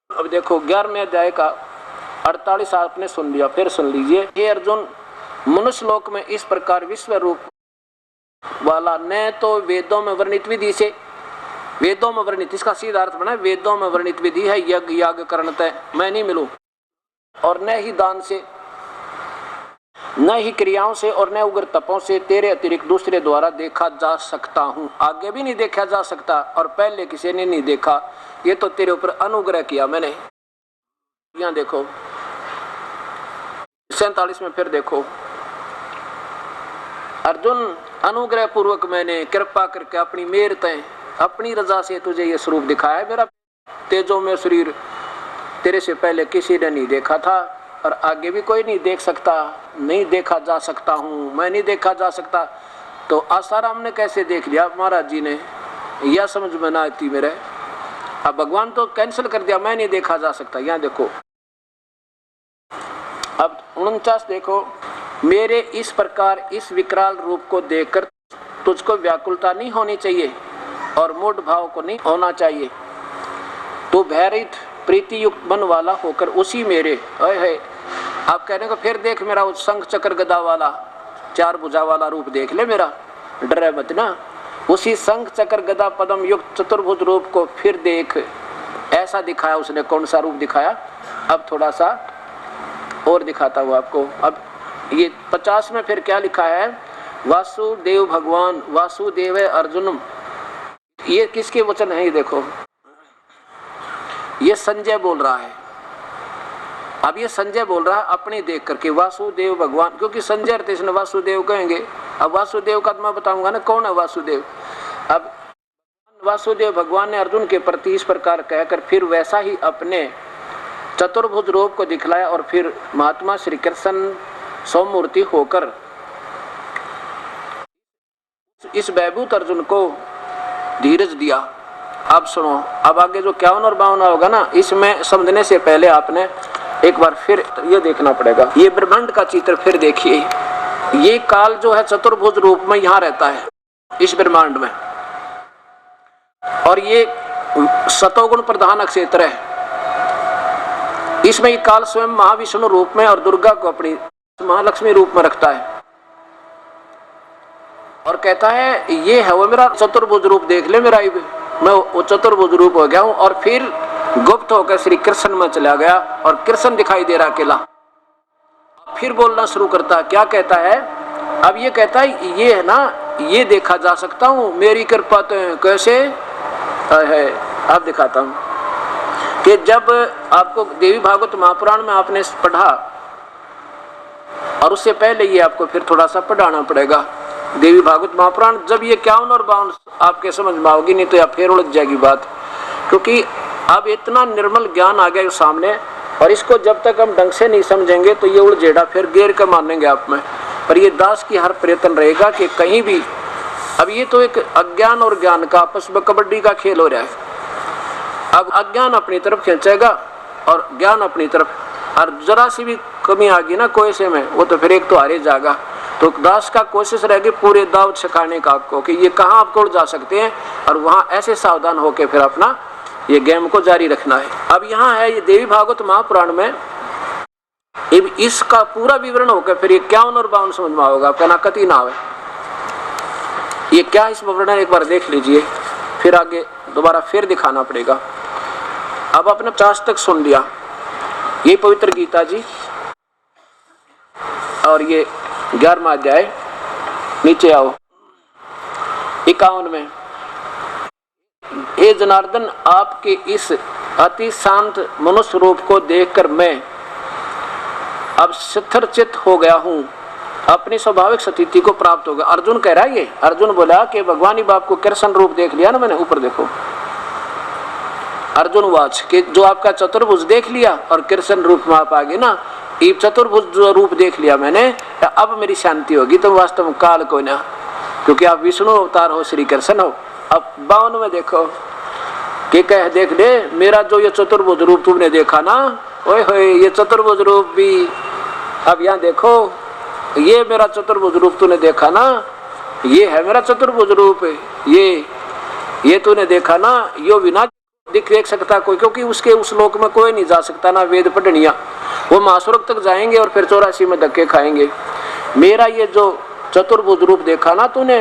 अब देखो 11वें अध्याय का 48 आपने सुन लिया, फिर सुन लीजिए। हे अर्जुन, मनुष्य लोक में इस प्रकार विश्व रूप वाला न तो वेदों में वर्णित विधि से, वेदों में वर्णित, इसका सीधा अर्थ बना वेदों में वर्णित विधि है यज्ञ याग करणतः मैं नहीं मिलूं, और न ही दान से, न ही क्रियाओं से, और न उग्र तपों से तेरे अतिरिक्त दूसरे द्वारा देखा जा सकता हूँ। आगे भी नहीं देखा जा सकता और पहले किसी ने नहीं देखा, ये तो तेरे ऊपर अनुग्रह किया मैंने। यहाँ देखो 47 में फिर देखो, अर्जुन अनुग्रह पूर्वक मैंने कृपा करके अपनी मेर तय अपनी रजा से तुझे ये स्वरूप दिखाया है। मेरा तेजों में शरीर तेरे से पहले किसी ने नहीं देखा था और आगे भी कोई नहीं देख सकता, नहीं देखा जा सकता हूँ, मैं नहीं देखा जा सकता। तो आसाराम ने कैसे देख लिया महाराज जी ने, यह समझ में ना आती मेरे। अब भगवान तो कैंसिल कर दिया, मैं नहीं देखा जा सकता। यहाँ देखो अब 49 देखो, मेरे इस प्रकार इस विकराल रूप को देखकर तुझको व्याकुलता नहीं होनी चाहिए और मूढ़ भाव को नहीं होना चाहिए। तो भयरहित प्रीति युक्त मन वाला होकर उसी मेरे है, आप कहने को फिर देख मेरा उस शंख चक्र गदा वाला 4 भुजा वाला रूप देख ले मेरा, डरे मत ना। उसी शंख चक्र गदा पद्म युक्त चतुर्भुज रूप को फिर देख। ऐसा दिखाया उसने, कौन सा रूप दिखाया? अब थोड़ा सा और दिखाता हूँ आपको। अब ये 50 में फिर क्या लिखा है, वासुदेव भगवान वासुदेव अर्जुनम। ये किसके वचन है? ये देखो, ये संजय बोल रहा है। अब ये संजय बोल रहा है अपने देख करके, वासुदेव भगवान, क्योंकि संजय रहते इसने वासुदेव कहेंगे। अब वासुदेव का तो मैं बताऊंगा ना कौन है वासुदेव। अब वासुदेव भगवान ने अर्जुन के प्रति इस प्रकार कहकर फिर वैसा ही अपने चतुर्भुज रूप को दिखलाया और फिर महात्मा श्री कृष्ण सौमूर्ति होकर इस वैभूत अर्जुन को धीरज दिया। अब सुनो, अब आगे जो 51 और 52 होगा ना, इसमें समझने से पहले आपने एक बार फिर ये देखना पड़ेगा। ये ब्रह्मांड का चित्र फिर देखिए। ये काल जो है चतुर्भुज रूप में यहाँ रहता है इस ब्रह्मांड में, और ये सतोगुण प्रधान क्षेत्र है। इसमें ये काल स्वयं महाविष्णु रूप में और दुर्गा को अपनी महालक्ष्मी रूप में रखता है और कहता है ये है वो मेरा चतुर्भुज रूप, देख ले मेरा, मैं वो चतुर्भुज रूप हो गया हूं। और फिर गुप्त होकर श्री कृष्ण में चला गया और कृष्ण दिखाई दे रहा अकेला। फिर बोलना शुरू करता है, क्या कहता है? अब ये कहता है ये है ना, ये देखा जा सकता हूं, मेरी कृपा तो कैसे है। अब दिखाता हूं कि जब आपको देवी भागवत महापुराण में आपने पढ़ा और उससे पहले ये आपको फिर थोड़ा सा पढ़ाना पड़ेगा देवी भागवत महापुराण, जब ये 51 और 52 आपके समझ में आओगी, नहीं तो या फिर उलझ जाएगी बात। क्योंकि अब इतना निर्मल ज्ञान आ गया सामने और इसको जब तक हम ढंग से नहीं समझेंगे तो ये उलझेड़ा, फिर गेर कर मानेंगे आप में। पर ये दास की हर प्रयत्न रहेगा कि कहीं भी, अब ये तो एक अज्ञान और ज्ञान का आपस में कबड्डी का खेल हो रहा है। अब अज्ञान अपनी तरफ खींचेगा और ज्ञान अपनी तरफ, और जरा सी भी कमी आ गई ना कोई से में, वो तो फिर एक तो हारे जाएगा। तो दास का कोशिश रहेगी पूरे दाव छकाने का आपको कि ये कहाँ आपको उड़ जा सकते हैं और वहाँ ऐसे सावधान होकर फिर अपना ये गेम को जारी रखना है। अब यहाँ है ये देवी भागवत महापुराण में इसका पूरा विवरण होकर फिर ये 51 और 52 समझ में होगा, आपका ना कति ना आवे। ये क्या इस वर्णन एक बार देख लीजिए, फिर आगे दोबारा फिर दिखाना पड़ेगा। अब आपने 50 तक सुन लिया, ये पवित्र गीता जी और ये 11वां अध्याय, नीचे आओ 51 में। हे जनार्दन, आपके इस अति शांत मनुष्य रूप को देखकर मैं अब स्थिरचित हो गया हूँ, अपनी स्वाभाविक स्थिति को प्राप्त हो गया। अर्जुन कह रहा है, ये अर्जुन बोला कि भगवान ही बाप को कृष्ण रूप देख लिया ना मैंने, ऊपर देखो अर्जुन वाच कि जो आपका चतुर्भुज देख लिया और कृष्ण रूप में आप आ गए ना, ये चतुर्भुज जो रूप देख लिया मैंने, अब मेरी शांति होगी। तो वास्तव में काल को ना, क्योंकि आप विष्णु अवतार हो, श्री कृष्ण हो। अब 52 में देखो कि कह देख ले मेरा जो ये चतुर्भुज रूप तुमने देखा ना, ओए होए ये चतुर्भुज रूप भी, अब यहाँ देखो ये मेरा चतुर्भुज रूप तूने देखा ना, ये है मेरा चतुर्भुज रूप, ये तूने देखा ना, यो बिना देख सकता कोई, क्योंकि उसके उस लोक में कोई नहीं जा सकता ना वेद पढ़निया, वो महास्वर्ग तक जाएंगे और फिर 84 में धक्के खाएंगे। मेरा ये जो चतुर्भुज रूप देखा ना तूने,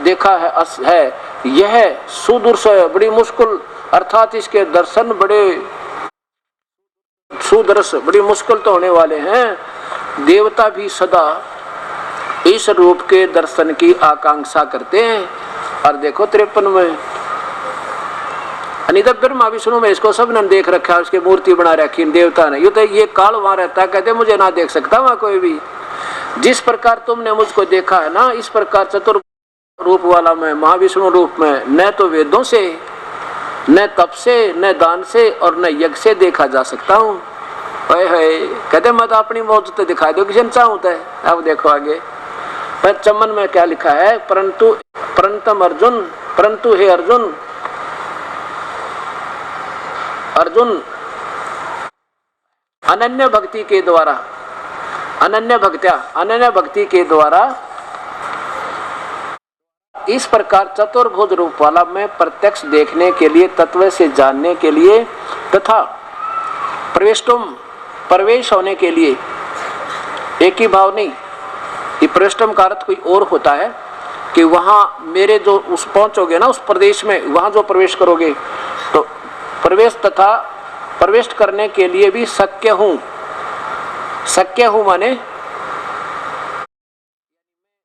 देखा है यह सुदूर से बड़ी मुश्किल, अर्थात इसके दर्शन बड़े सुदर्श बड़ी मुश्किल तो होने वाले हैं। देवता भी सदा इस रूप के दर्शन की आकांक्षा करते हैं। और देखो 53 में अनिता ब्रह्मा विष्णु में इसको सब ने देख रखा है, उसकी मूर्ति बना रखी देवता ने। ये काल वहां रहता है, कहते मुझे ना देख सकता वहां कोई भी। जिस प्रकार तुमने मुझको देखा है ना, इस प्रकार चतुर रूप वाला मैं महाविष्णु रूप में न तो वेदों से, न तप से, न दान से और न यज्ञ से देखा जा सकता हूँ। कहते मैं तो अपनी मौत तो दिखा दो किसी चाहूँ तो। अब देखो आगे पर चमन में क्या लिखा है, परंतु अर्जुन, परंतु हे अर्जुन, अर्जुन अनन्य भक्ति के द्वारा, अनन्य भक्ति के द्वारा इस प्रकार चतुर्भुज रूप वाला मैं प्रत्यक्ष देखने के लिए, तत्व से जानने के लिए तथा प्रवेश होने के लिए, एक ही भाव नहीं, ये प्रवेशम का अर्थ कोई और होता है कि वहां मेरे जो उस पहुंचोगे ना उस प्रदेश में, वहां जो प्रवेश करोगे तो प्रवेश तथा प्रवेश करने के लिए भी शक्य हूं माने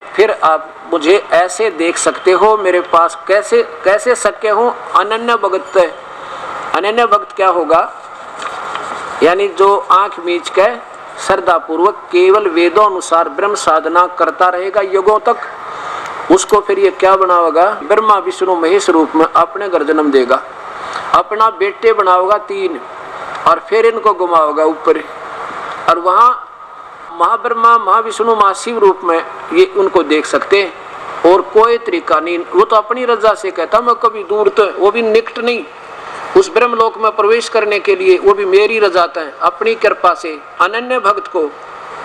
फिर आप मुझे ऐसे देख सकते हो, मेरे पास कैसे शक्य हूं। अनन्य भक्त क्या होगा, यानी जो आंख मीच के श्रद्धा पूर्वक केवल वेदों अनुसार ब्रह्म साधना करता रहेगा युगों तक, उसको फिर ये क्या बनाओगा, ब्रह्मा विष्णु महेश रूप में अपने घर जन्म देगा, अपना बेटे बनाओगा 3 और फिर इनको घुमाओगा ऊपर, और वहां महाब्रह्मा महाविष्णु महाशिव रूप में ये उनको देख सकते हैं। और कोई तरीका नहीं, वो तो अपनी रजा से कहता मैं कभी दूर तो, वो भी निकट नहीं, उस ब्रह्मलोक में प्रवेश करने के लिए वो भी मेरी रजाता है अपनी कृपा से। अनन्य भक्त को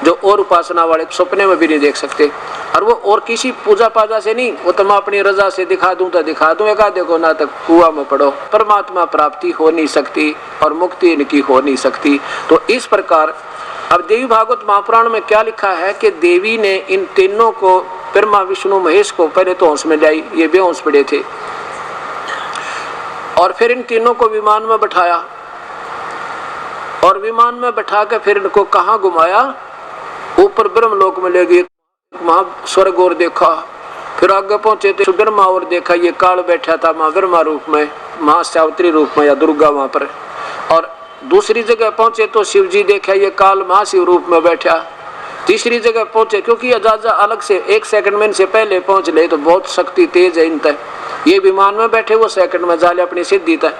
जो और उपासना वाले सपने में भी नहीं देख सकते। और वो और किसी पूजा पाजा से नहीं, वो तो मैं अपनी रजा से दिखा दूं तो दिखा दूं, एक आधे को ना तक कुआं में पड़ो, परमात्मा प्राप्ति हो नहीं सकती और मुक्ति इनकी हो नहीं सकती। तो इस प्रकार अब देवी भागवत महापुराण में क्या लिखा है कि देवी ने इन तीनों को, ब्रह्मा विष्णु महेश को पहले तो हंस में लाई, ये बेहोश पड़े थे, और फिर इन तीनों को विमान में बैठाया और विमान में बैठा के फिर इनको कहाँ घुमाया, ऊपर ब्रह्मलोक में ले गए, वहां स्वर्ग और देखा, फिर आगे पहुंचे थे ब्रह्मा और देखा, ये काल बैठा था माँ ब्रह्मा रूप में, महासावित्री रूप में या दुर्गा वहां पर, और दूसरी जगह पहुंचे तो शिव जी देखा, ये काल महाशिव रूप में बैठा, तीसरी जगह पहुंचे क्योंकि अजाजा अलग से 1 सेकंड में इनसे पहले पहुंच ले तो बहुत शक्ति तेज है इन तक, ये विमान में बैठे वो सेकंड में जाले अपनी सिद्धि तक,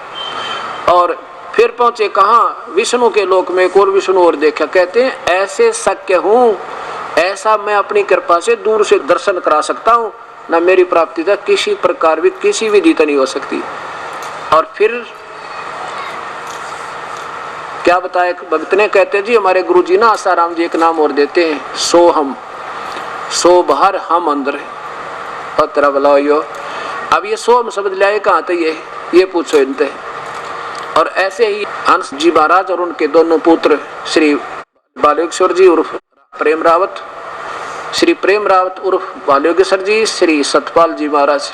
और फिर पहुंचे कहाँ, विष्णु के लोक में, एक और विष्णु और देखा, कहते हैं ऐसे शक्य हूँ, ऐसा मैं अपनी कृपा से दूर से दर्शन करा सकता हूँ, ना मेरी प्राप्ति तक किसी प्रकार भी किसी विधि तो नहीं हो सकती। और फिर क्या बताया भक्त ने, कहते जी हमारे गुरु जी ना आसाराम जी एक नाम और देते हैं, सो हम, सो बाहर हम अंदर, पत्र बुलाओ यो। अब ये सो हम शब्द लाए कहाँ थे, ये पूछो इनते। और ऐसे ही हंस जी महाराज और उनके दोनों पुत्र श्री बालयोगेश्वर जी उर्फ प्रेम रावत, श्री प्रेम रावत उर्फ बालयोगेश्वर जी, श्री सतपाल जी महाराज,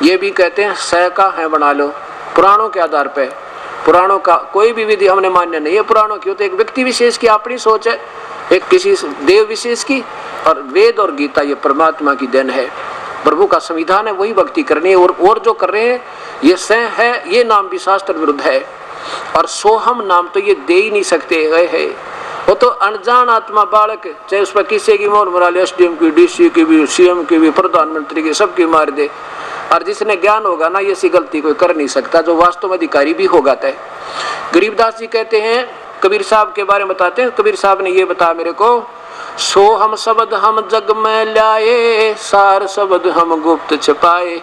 ये भी कहते हैं सह का है बना लो, पुराणों के आधार पे, पुराणों का कोई भी विधि हमने मान्य नहीं है, पुराणों की होते एक व्यक्ति विशेष की अपनी सोच है, एक किसी देव विशेष की, और वेद और गीता ये परमात्मा की देन है, प्रभु का संविधान है, वही भक्ति करनी है। और जो कर रहे हैं ये सह है, ये नाम भी शास्त्र विरुद्ध है, और सोहम नाम तो ये दे ही नहीं सकते है, वो तो अनजान आत्मा बालक, चाहे उस पर किसी की मोर मरा ले, एसडीएम की, डीसी की भी, सीएम की भी, प्रधानमंत्री की, सबकी मार दे, और जिसने ज्ञान होगा ना, ये सी गलती कोई कर नहीं सकता, जो वास्तव में अधिकारी भी होगा तय। गरीबदास जी कहते हैं, कबीर साहब के बारे में बताते हैं, कबीर साहब ने ये बताया मेरे को, सो हम शब्द हम जग में लाए, सार शब्द हम गुप्त छुपाए,